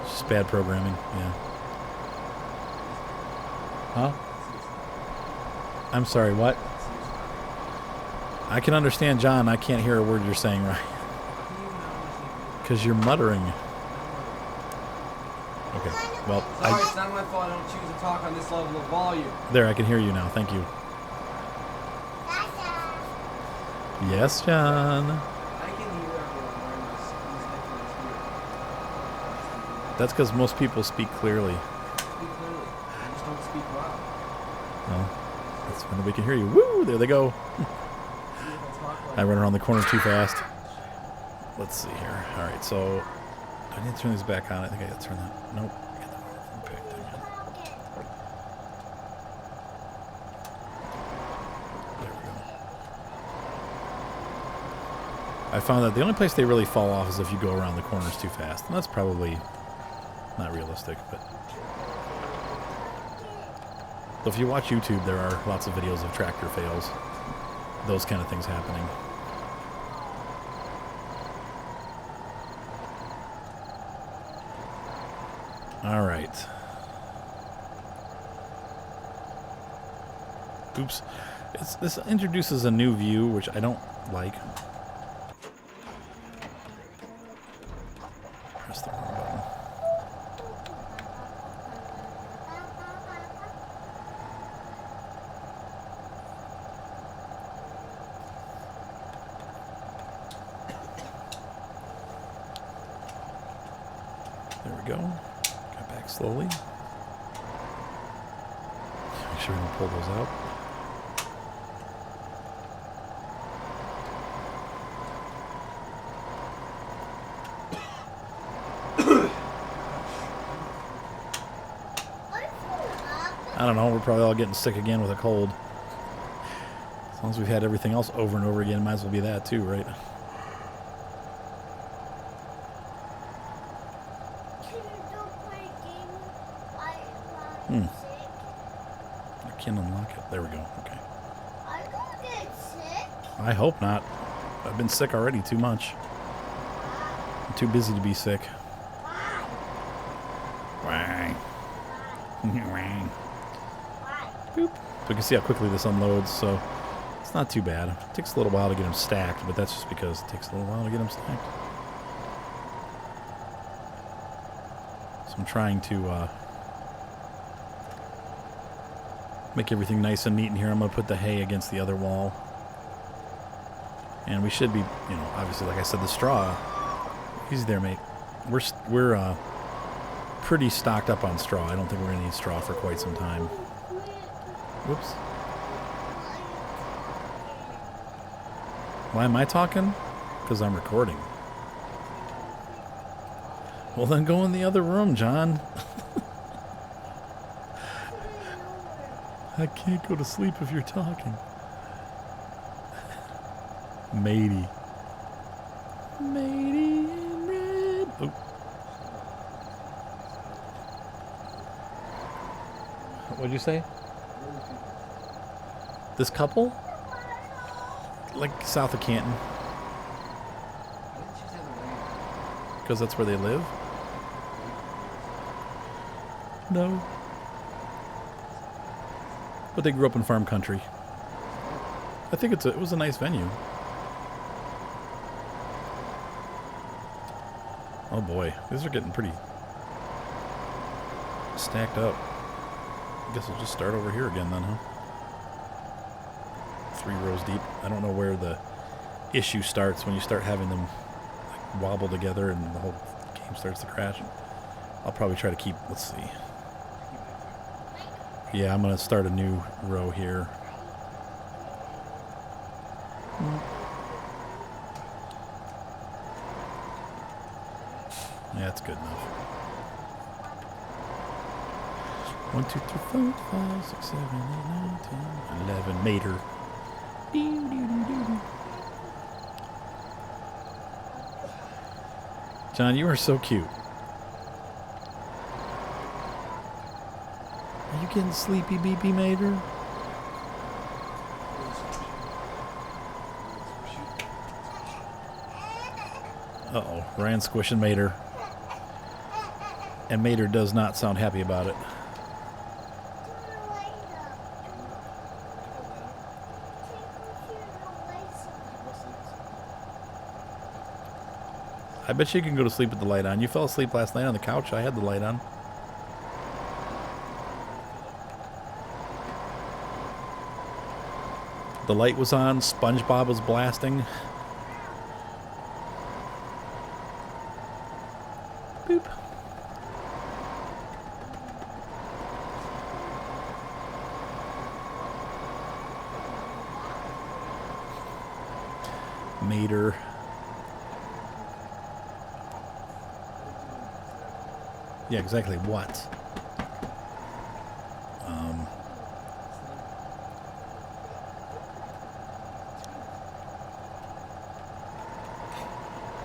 It's just bad programming, yeah. Huh? I'm sorry, what? I can understand, John. I can't hear a word you're saying, right? Because you're muttering. Okay. Well, Sorry, it's not my fault I don't choose to talk on this level of volume. there, I can hear you now. Thank you. Yes, John. I can hear everyone wearing these headphones here. That's because most people speak clearly. Speak clearly. I just don't speak loud. Well, that's when we can hear you. Woo! There they go. See if I talk like I run around the corner too fast. Let's see here. All right, so do I need to turn these back on? I think I got to turn that. Nope. I got that one picked. Hang on. There we go. I found that the only place they really fall off is if you go around the corners too fast, and that's probably not realistic. But if you watch YouTube, there are lots of videos of tractor fails, those kind of things happening. All right. Oops. This introduces a new view, which I don't like. Press the wrong button. There we go. Got back slowly. Make sure we don't pull those out. I don't know, we're probably all getting sick again with a cold. As long as we've had everything else over and over again, might as well be that too, right? I can't unlock it. There we go. Okay. Are you gonna get sick? I hope not. I've been sick already too much. I'm too busy to be sick. Why? Wang. Why? Wang. Why? Boop. We can see how quickly this unloads, so it's not too bad. It takes a little while to get them stacked, but that's just because it takes a little while to get them stacked. So I'm trying to make everything nice and neat in here. I'm going to put the hay against the other wall. And we should be, you know, obviously, like I said, the straw. Easy there, mate. We're pretty stocked up on straw. I don't think we're going to need straw for quite some time. Whoops. Why am I talking? Because I'm recording. Well, then go in the other room, John. I can't go to sleep if you're talking. Matey. Matey in red. Oh. What'd you say? This couple? Like south of Canton. Why didn't you say the way? Because that's where they live? No. But they grew up in farm country. I think it was a nice venue. Oh boy, these are getting pretty stacked up. I guess I'll just start over here again then, huh? 3 rows deep. I don't know where the issue starts when you start having them like wobble together and the whole game starts to crash. I'll probably try to keep, let's see. Yeah, I'm going to start a new row here. Yeah, that's good enough. 1, 2, 3, 4, 5, 6, 7, 8, 9, 10, 11. Mater. John, you are so cute. Are you getting sleepy, beepy, Mater? Uh-oh, Ryan's squishing Mater. And Mater does not sound happy about it. I bet you can go to sleep with the light on. You fell asleep last night on the couch. I had the light on. The light was on. SpongeBob was blasting. Boop. Mater. Yeah, exactly. What?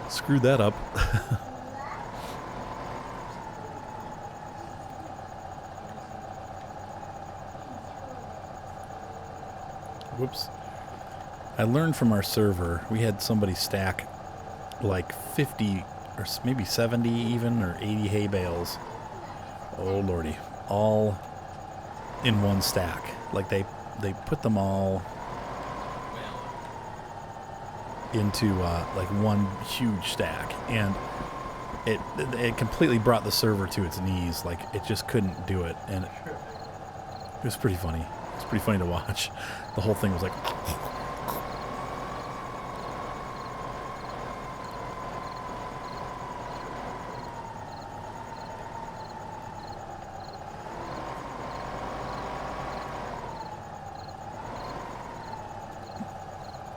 Screwed that up. Whoops. I learned from our server, we had somebody stack like 50 or maybe 70 even, or 80 hay bales. Oh lordy. All in one stack. Like they put them all into like one huge stack, and it completely brought the server to its knees. Like it just couldn't do it, and it was pretty funny. It was pretty funny to watch. The whole thing was like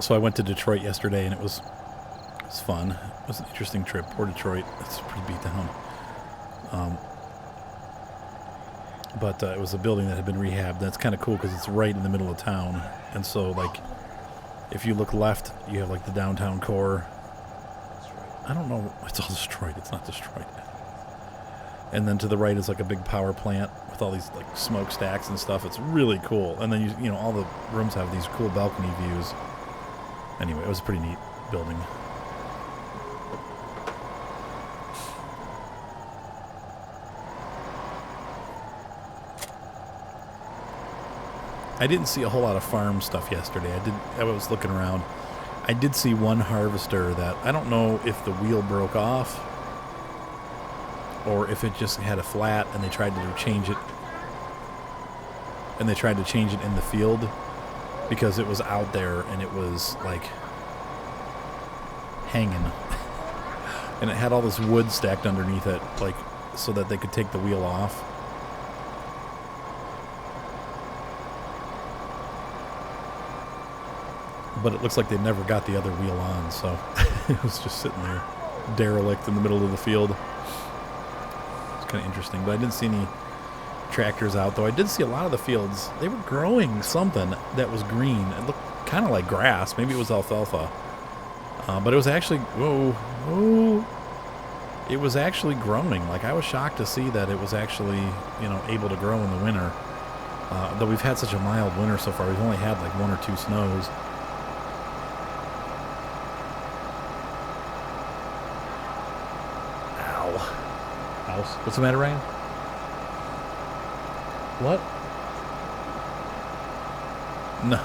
so I went to Detroit yesterday, and it was fun. It was an interesting trip. Poor Detroit. It's pretty beat down. But it was a building that had been rehabbed. That's kind of cool because it's right in the middle of town. And so, like, if you look left, you have, like, the downtown core. I don't know. It's all destroyed. It's not destroyed. And then to the right is, like, a big power plant with all these, like, smokestacks and stuff. It's really cool. And then, you know, all the rooms have these cool balcony views. Anyway, it was a pretty neat building. I didn't see a whole lot of farm stuff yesterday. I was looking around. I did see one harvester that I don't know if the wheel broke off or if it just had a flat and they tried to change it. And they tried to change it in the field because it was out there and it was like hanging. And it had all this wood stacked underneath it, like so that they could take the wheel off. But it looks like they never got the other wheel on, so it was just sitting there, derelict in the middle of the field. It's kind of interesting, but I didn't see any tractors out, though I did see a lot of the fields. They were growing something that was green. It looked kind of like grass. Maybe it was alfalfa. But it was actually, whoa, it was actually growing. Like, I was shocked to see that it was actually, you know, able to grow in the winter. Though we've had such a mild winter so far, we've only had like 1 or 2 snows. What's the matter, Ryan? What? No.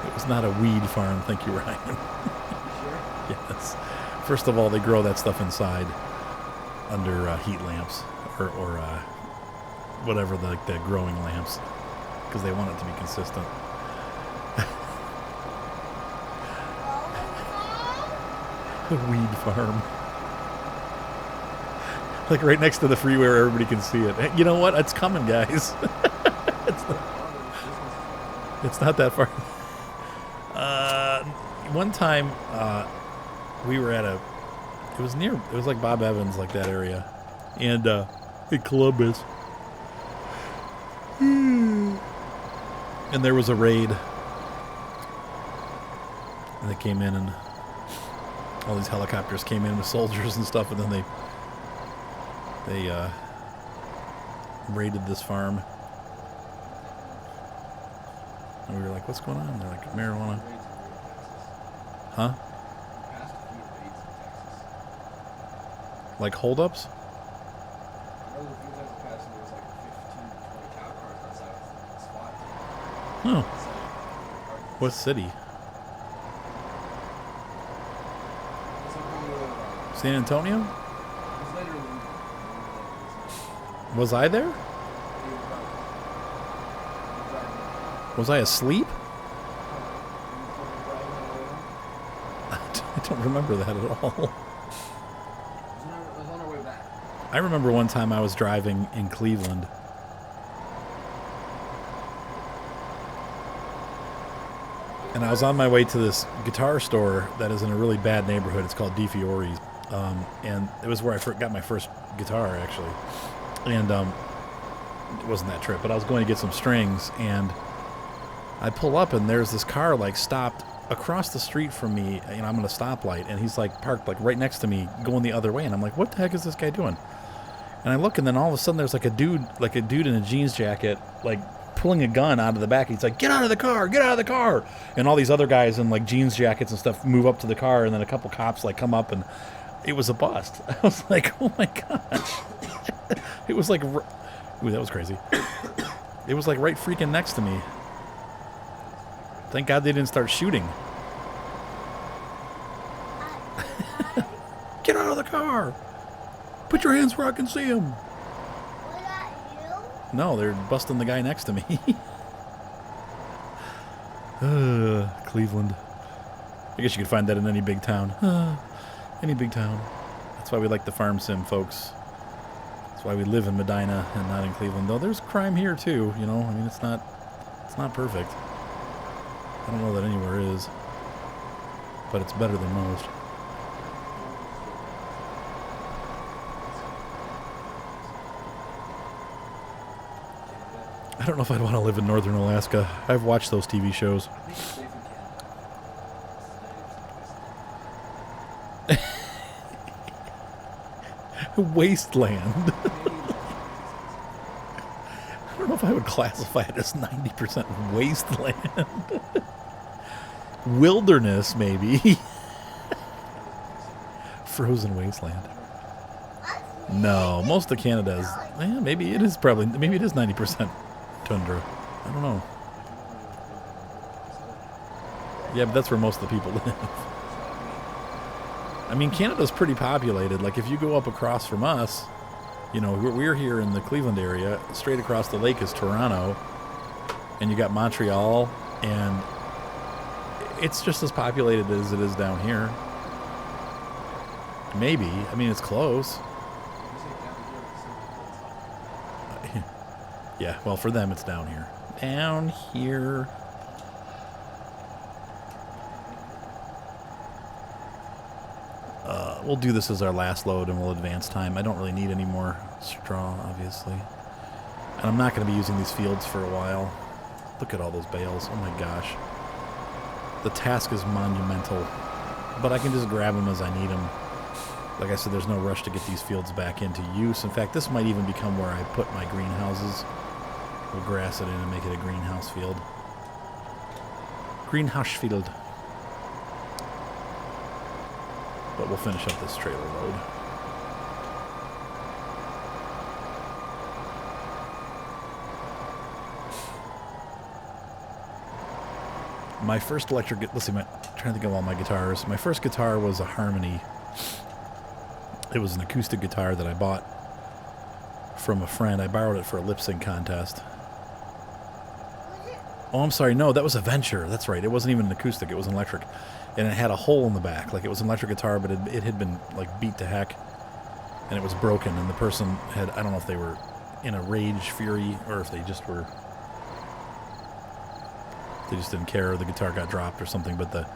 It was not a weed farm, thank you, Ryan. Sure? Yes. First of all, they grow that stuff inside under heat lamps or whatever the growing lamps, because they want it to be consistent. The weed farm. Like right next to the freeway where everybody can see it. You know what? It's coming, guys. It's not that far. One time, we were at it was like Bob Evans, like that area. And in Columbus. And there was a raid. And they came in, and all these helicopters came in with soldiers and stuff, and then they raided this farm. And we were like, what's going on? They're like, marijuana. Huh? Like holdups? Huh. What city? San Antonio? Was I there? Was I asleep? Were you driving alone? I don't remember that at all. It was on our way back. I remember one time I was driving in Cleveland. And I was on my way to this guitar store that is in a really bad neighborhood. It's called DeFiori's. And it was where I got my first guitar, actually. And it wasn't that trip, but I was going to get some strings. And I pull up, and there's this car, like, stopped across the street from me. You know, I'm at a stoplight, and he's, like, parked, like, right next to me, going the other way. And I'm like, what the heck is this guy doing? And I look, and then all of a sudden there's, like, a dude in a jeans jacket, like, pulling a gun out of the back. He's like, get out of the car, get out of the car. And all these other guys in, like, jeans jackets and stuff move up to the car, and then a couple cops, like, come up, and it was a bust. I was like, oh, my gosh. It was like, ooh, that was crazy. It was, like, right freaking next to me. Thank God they didn't start shooting. Get out of the car. Put your hands where I can see them. Was that you? No, they're busting the guy next to me. Cleveland. I guess you could find that in any big town. Any big town. That's why we like the farm sim, folks. That's why we live in Medina and not in Cleveland. Though there's crime here too, you know. I mean, it's not perfect. I don't know that anywhere is, but it's better than most. I don't know if I'd want to live in northern Alaska. I've watched those TV shows. I think it's safe in Canada. Wasteland. I don't know if I would classify it as 90% wasteland. Wilderness, maybe. Frozen wasteland. No, most of Canada is. Maybe it is 90% tundra. I don't know. Yeah, but that's where most of the people live. I mean, Canada's pretty populated. Like, if you go up across from us, you know, we're here in the Cleveland area. Straight across the lake is Toronto, and you got Montreal, and it's just as populated as it is down here. Maybe. I mean, it's close. Yeah, well, for them, it's down here. Down here. We'll do this as our last load, and we'll advance time. I don't really need any more straw, obviously. And I'm not going to be using these fields for a while. Look at all those bales. Oh, my gosh. The task is monumental. But I can just grab them as I need them. Like I said, there's no rush to get these fields back into use. In fact, this might even become where I put my greenhouses. We'll grass it in and make it a greenhouse field. Greenhouse field. But we'll finish up this trailer load. My first electric... Let's see, I'm trying to think of all my guitars. My first guitar was a Harmony. It was an acoustic guitar that I bought from a friend. I borrowed it for a lip sync contest. Oh, I'm sorry. No, that was a Venture. That's right. It wasn't even an acoustic. It was an electric. And it had a hole in the back. Like, it was an electric guitar, but it had been, like, beat to heck. And it was broken. And the person had... I don't know if they were in a rage, fury, or if they just were... They just didn't care, or the guitar got dropped or something. But the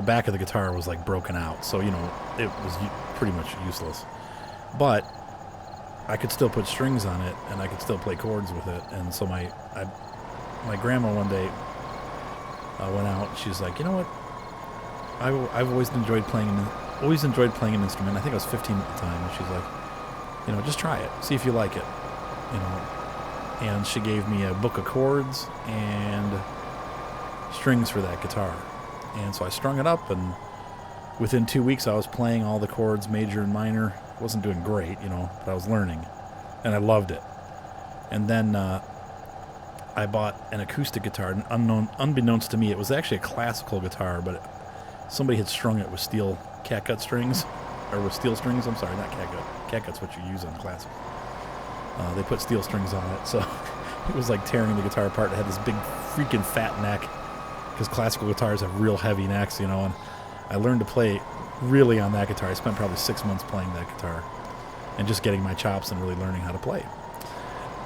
back of the guitar was, like, broken out. So, you know, it was pretty much useless. But I could still put strings on it, and I could still play chords with it. And so my grandma one day went out. She's like, you know what? I've always enjoyed playing an instrument. I think I was 15 at the time. And she's like, you know, just try it. See if you like it. You know. And she gave me a book of chords and strings for that guitar. And so I strung it up, and within 2 weeks I was playing all the chords, major and minor. Wasn't doing great, you know, but I was learning. And I loved it. And then I bought an acoustic guitar, unbeknownst to me. It was actually a classical guitar, but somebody had strung it with steel catgut strings, or with steel strings. I'm sorry, not catgut. Catgut's what you use on classical. They put steel strings on it, so It was like tearing the guitar apart. It had this big freaking fat neck because classical guitars have real heavy necks, you know. And I learned to play really on that guitar. I spent probably 6 months playing that guitar and just getting my chops and really learning how to play.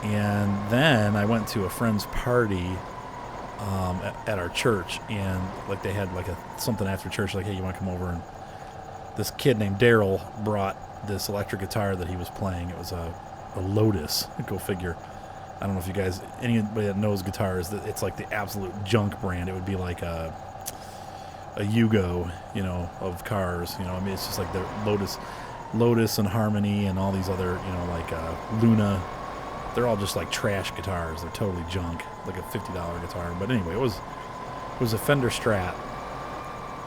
And then I went to a friend's party at our church, and like they had like something after church, like, hey, you want to come over? And this kid named Daryl brought this electric guitar that he was playing. It was a Lotus. Go figure. I don't know if you guys, anybody that knows guitars, it's like the absolute junk brand. It would be like a Yugo, you know, of cars. You know, I mean, it's just like the Lotus and Harmony and all these other, you know, like Luna. They're all just like trash guitars. They're totally junk, like a $50 guitar. But anyway, it was a Fender Strat.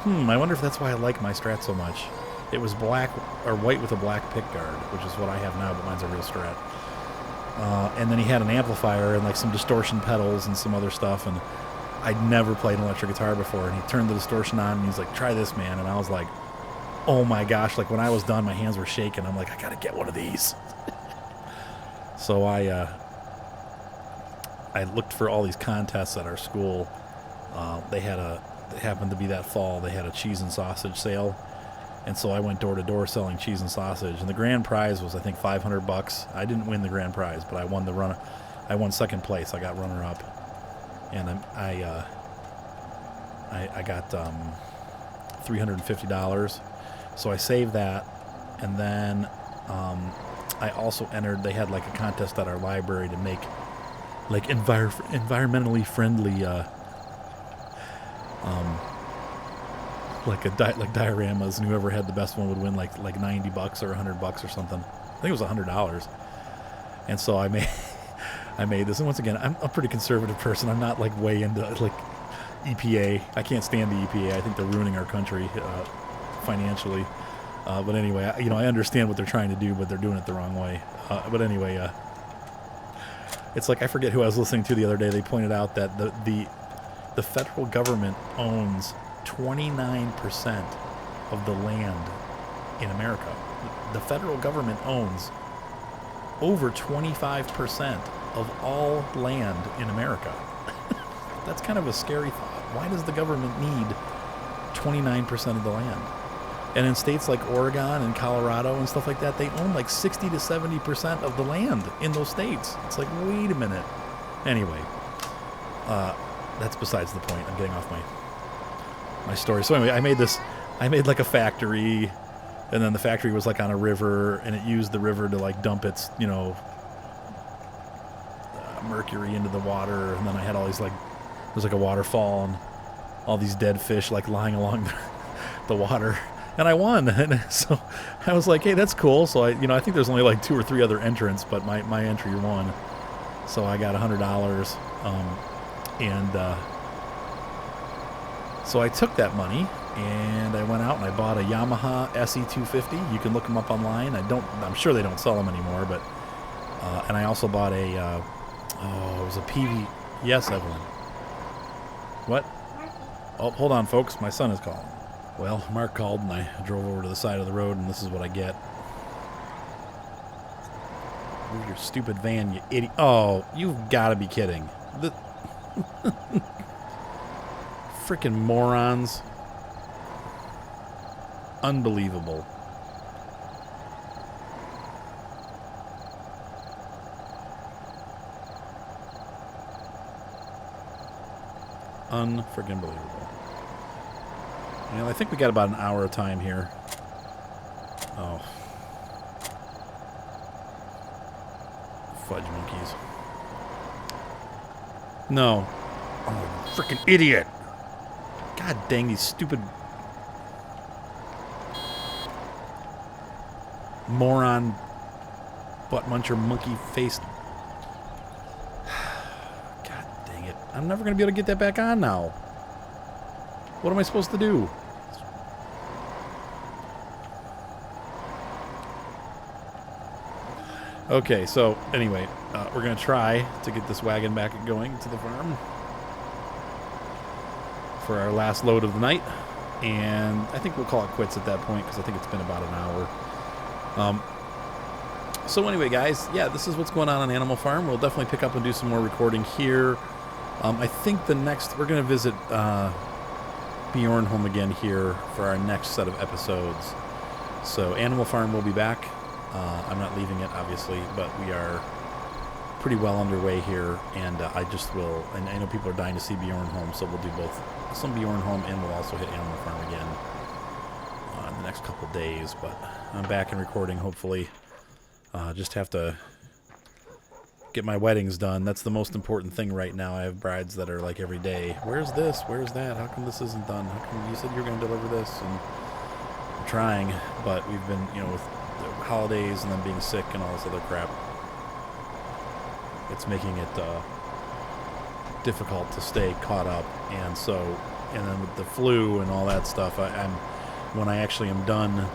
I wonder if that's why I like my Strat so much. It was black or white with a black pickguard, which is what I have now, but mine's a real Strat. And then he had an amplifier and like some distortion pedals and some other stuff. And I'd never played an electric guitar before. And he turned the distortion on and he's like, "Try this, man." And I was like, oh my gosh. Like when I was done, my hands were shaking. I'm like, I got to get one of these. So I looked for all these contests at our school. It happened to be that fall, they had a cheese and sausage sale. And so I went door to door selling cheese and sausage. And the grand prize was, I think, $500. I didn't win the grand prize, but I won I won second place. I got runner up. And I got $350. So I saved that. And then I also entered, they had like a contest at our library to make like environmentally friendly like dioramas, and whoever had the best one would win like $90 or $100 or something. I think it was $100. And so I made this. And once again, I'm a pretty conservative person. I'm not like way into like EPA. I can't stand the EPA. I think they're ruining our country financially. But anyway, I understand what they're trying to do, but they're doing it the wrong way. But anyway, it's like, I forget who I was listening to the other day. They pointed out that the federal government owns 29% of the land in America. The federal government owns over 25% of all land in America. That's kind of a scary thought. Why does the government need 29% of the land? And in states like Oregon and Colorado and stuff like that, they own like 60 to 70% of the land in those states. It's like, wait a minute. Anyway, that's besides the point. I'm getting off my story. So anyway, I made like a factory, and then the factory was like on a river, and it used the river to like dump its, mercury into the water. And then I had all these there's like a waterfall and all these dead fish like lying along the water. And I won, and so I was like, "Hey, that's cool." So I think there's only like 2 or 3 other entrants, but my entry won. So I got $100, so I took that money and I went out and I bought a Yamaha SE250. You can look them up online. I'm sure they don't sell them anymore, but and I also bought it was a PV. Yes, Evelyn. What? Oh, hold on, folks. My son is calling. Well, Mark called, and I drove over to the side of the road, and this is what I get. Move your stupid van, you idiot. Oh, you've got to be kidding. Freaking morons. Unbelievable. Unfreaking believable. I think we got about an hour of time here. Oh. Fudge monkeys. No. Oh, freaking idiot. God dang these stupid moron butt muncher monkey face. God dang it. I'm never going to be able to get that back on now. What am I supposed to do? Okay, so anyway, we're going to try to get this wagon back going to the farm for our last load of the night. And I think we'll call it quits at that point because I think it's been about an hour. So anyway, guys, yeah, this is what's going on Animal Farm. We'll definitely pick up and do some more recording here. I think the next we're going to visit Bjorn home again here for our next set of episodes. So Animal Farm will be back. I'm not leaving it, obviously, but we are pretty well underway here, and I just will, and I know people are dying to see Bjorn home, so we'll do both some Bjorn home, and we'll also hit Animal Farm again in the next couple days. But I'm back and recording, hopefully. Just have to get my weddings done. That's the most important thing right now. I have brides that are like every day, where's this, where's that, how come this isn't done, how come you said you were going to deliver this? And I'm trying, but we've been, you know, with the holidays and then being sick and all this other crap, it's making it difficult to stay caught up. And so, and then with the flu and all that stuff, I'm when I actually am done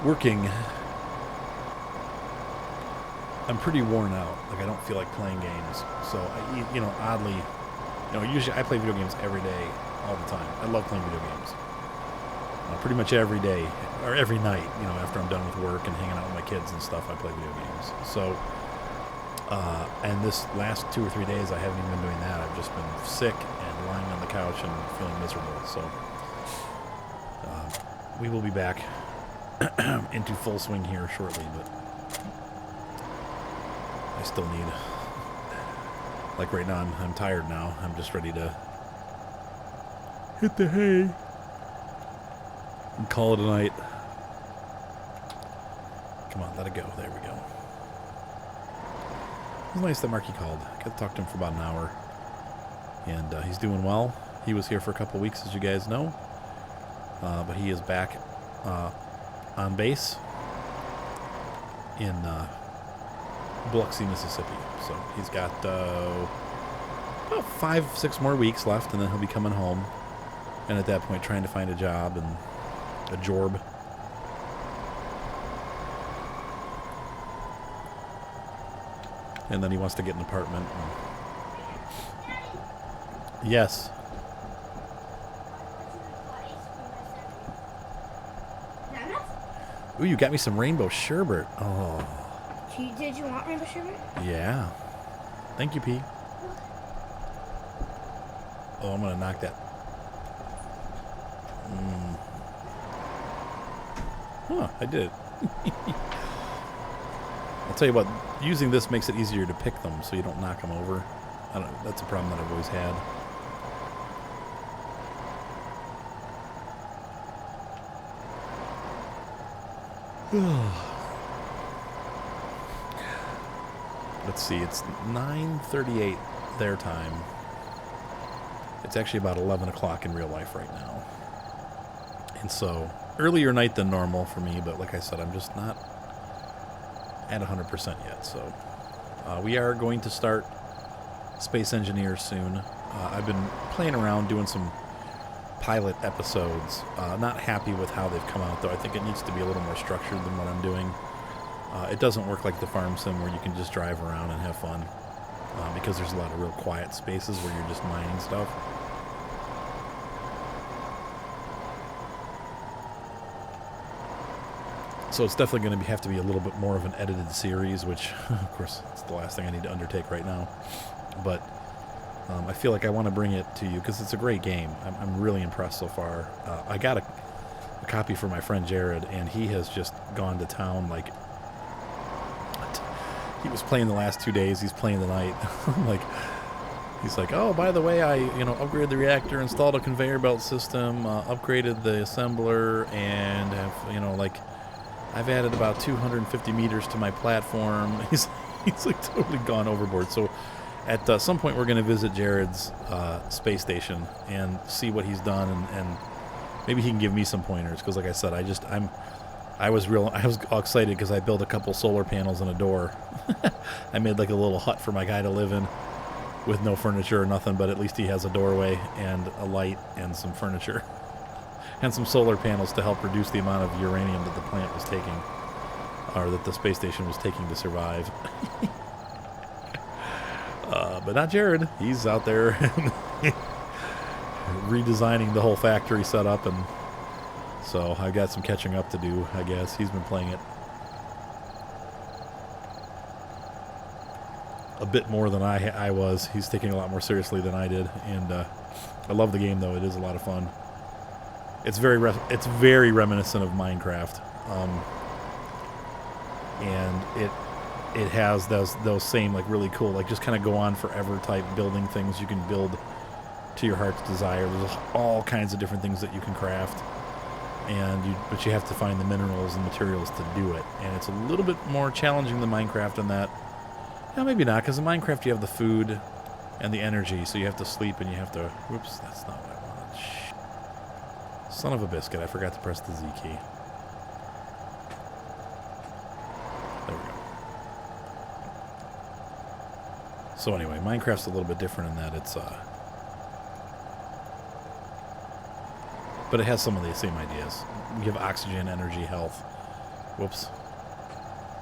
working, I'm pretty worn out. Like, I don't feel like playing games. So, you know, oddly, you know, usually I play video games every day, all the time. I love playing video games. Pretty much every day, or every night, you know, after I'm done with work and hanging out with my kids and stuff, I play video games. So, and this last 2 or 3 days, I haven't even been doing that. I've just been sick and lying on the couch and feeling miserable. So, we will be back into full swing here shortly, but I still need, like right now, I'm tired now. I'm just ready to hit the hay and call it a night. Come on, let it go. There we go. It was nice that Marky called. I got to talk to him for about an hour. And he's doing well. He was here for a couple weeks, as you guys know. But he is back on base in Biloxi, Mississippi. So he's got about 5-6 more weeks left, and then he'll be coming home. And at that point, trying to find a job and a jorb. And then he wants to get an apartment. Yes. Ooh, you got me some rainbow sherbet. Oh. Did you want rainbow sherbet? Yeah. Thank you, P. Oh, I'm going to knock that. Huh, I did. I'll tell you what, using this makes it easier to pick them so you don't knock them over. I don't. That's a problem that I've always had. Let's see, it's 9:38 their time. It's actually about 11 o'clock in real life right now. And so, earlier night than normal for me, but like I said, I'm just not at 100% yet. So, we are going to start Space Engineers soon. I've been playing around doing some pilot episodes. Not happy with how they've come out, though. I think it needs to be a little more structured than what I'm doing. It doesn't work like the farm sim where you can just drive around and have fun, because there's a lot of real quiet spaces where you're just mining stuff. So it's definitely going to have to be a little bit more of an edited series, which, of course, it's the last thing I need to undertake right now. But I feel like I want to bring it to you because it's a great game. I'm really impressed so far. I got a copy for my friend Jared, and he has just gone to town. Like, he was playing the last 2 days. He's playing tonight. Like, he's like, oh, by the way, I upgraded the reactor, installed a conveyor belt system, upgraded the assembler, and have, I've added about 250 meters to my platform. He's like totally gone overboard. So at some point we're going to visit Jared's space station and see what he's done, and maybe he can give me some pointers, because like I said, I was all excited because I built a couple solar panels and a door. I made like a little hut for my guy to live in with no furniture or nothing, but at least he has a doorway and a light and some furniture. And some solar panels to help reduce the amount of uranium that the plant was taking, or that the space station was taking to survive. But not Jared. He's out there redesigning the whole factory setup, and so I've got some catching up to do, I guess. He's been playing it a bit more than I was. He's taking it a lot more seriously than I did, and I love the game though. It is a lot of fun. It's very reminiscent of Minecraft, and it has those same like really cool like just kind of go on forever type building things you can build to your heart's desire. There's all kinds of different things that you can craft, but you have to find the minerals and materials to do it, and it's a little bit more challenging than Minecraft in that. No, maybe not, because in Minecraft you have the food and the energy, so you have to sleep and you have to... Whoops, that's not what I wanted. Shh. Son of a biscuit, I forgot to press the Z key. There we go. So anyway, Minecraft's a little bit different in that it's... But it has some of the same ideas. You have oxygen, energy, health. Whoops.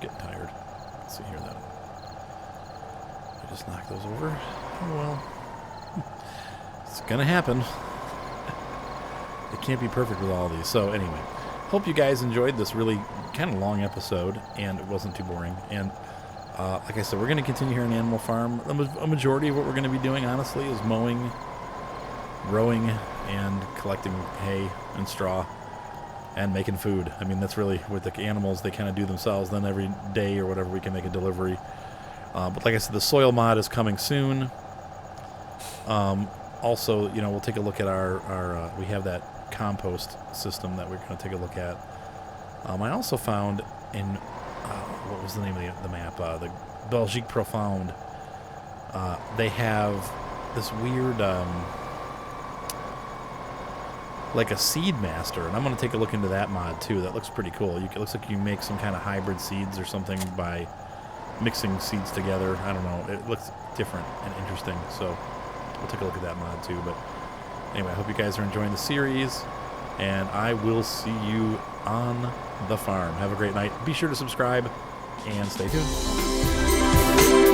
Getting tired. Let's see here, then. I just knock those over. Oh well. It's gonna happen. It can't be perfect with all these. So anyway, hope you guys enjoyed this really kind of long episode, and it wasn't too boring. And like I said, we're gonna continue here on Animal Farm. A majority of what we're gonna be doing, honestly, is mowing, rowing, and collecting hay and straw, and making food. I mean, that's really what the animals, they kind of do themselves. Then every day or whatever, we can make a delivery. But like I said, the soil mod is coming soon. Also, you know, we'll take a look at our we have that compost system that we're going to take a look at. I also found in, what was the name of the map? The Belgique Profound. They have this weird, like a seed master, and I'm going to take a look into that mod too. That looks pretty cool. It looks like you make some kind of hybrid seeds or something by mixing seeds together. I don't know. It looks different and interesting, so we'll take a look at that mod too. But anyway, I hope you guys are enjoying the series, and I will see you on the farm. Have a great night. Be sure to subscribe and stay tuned.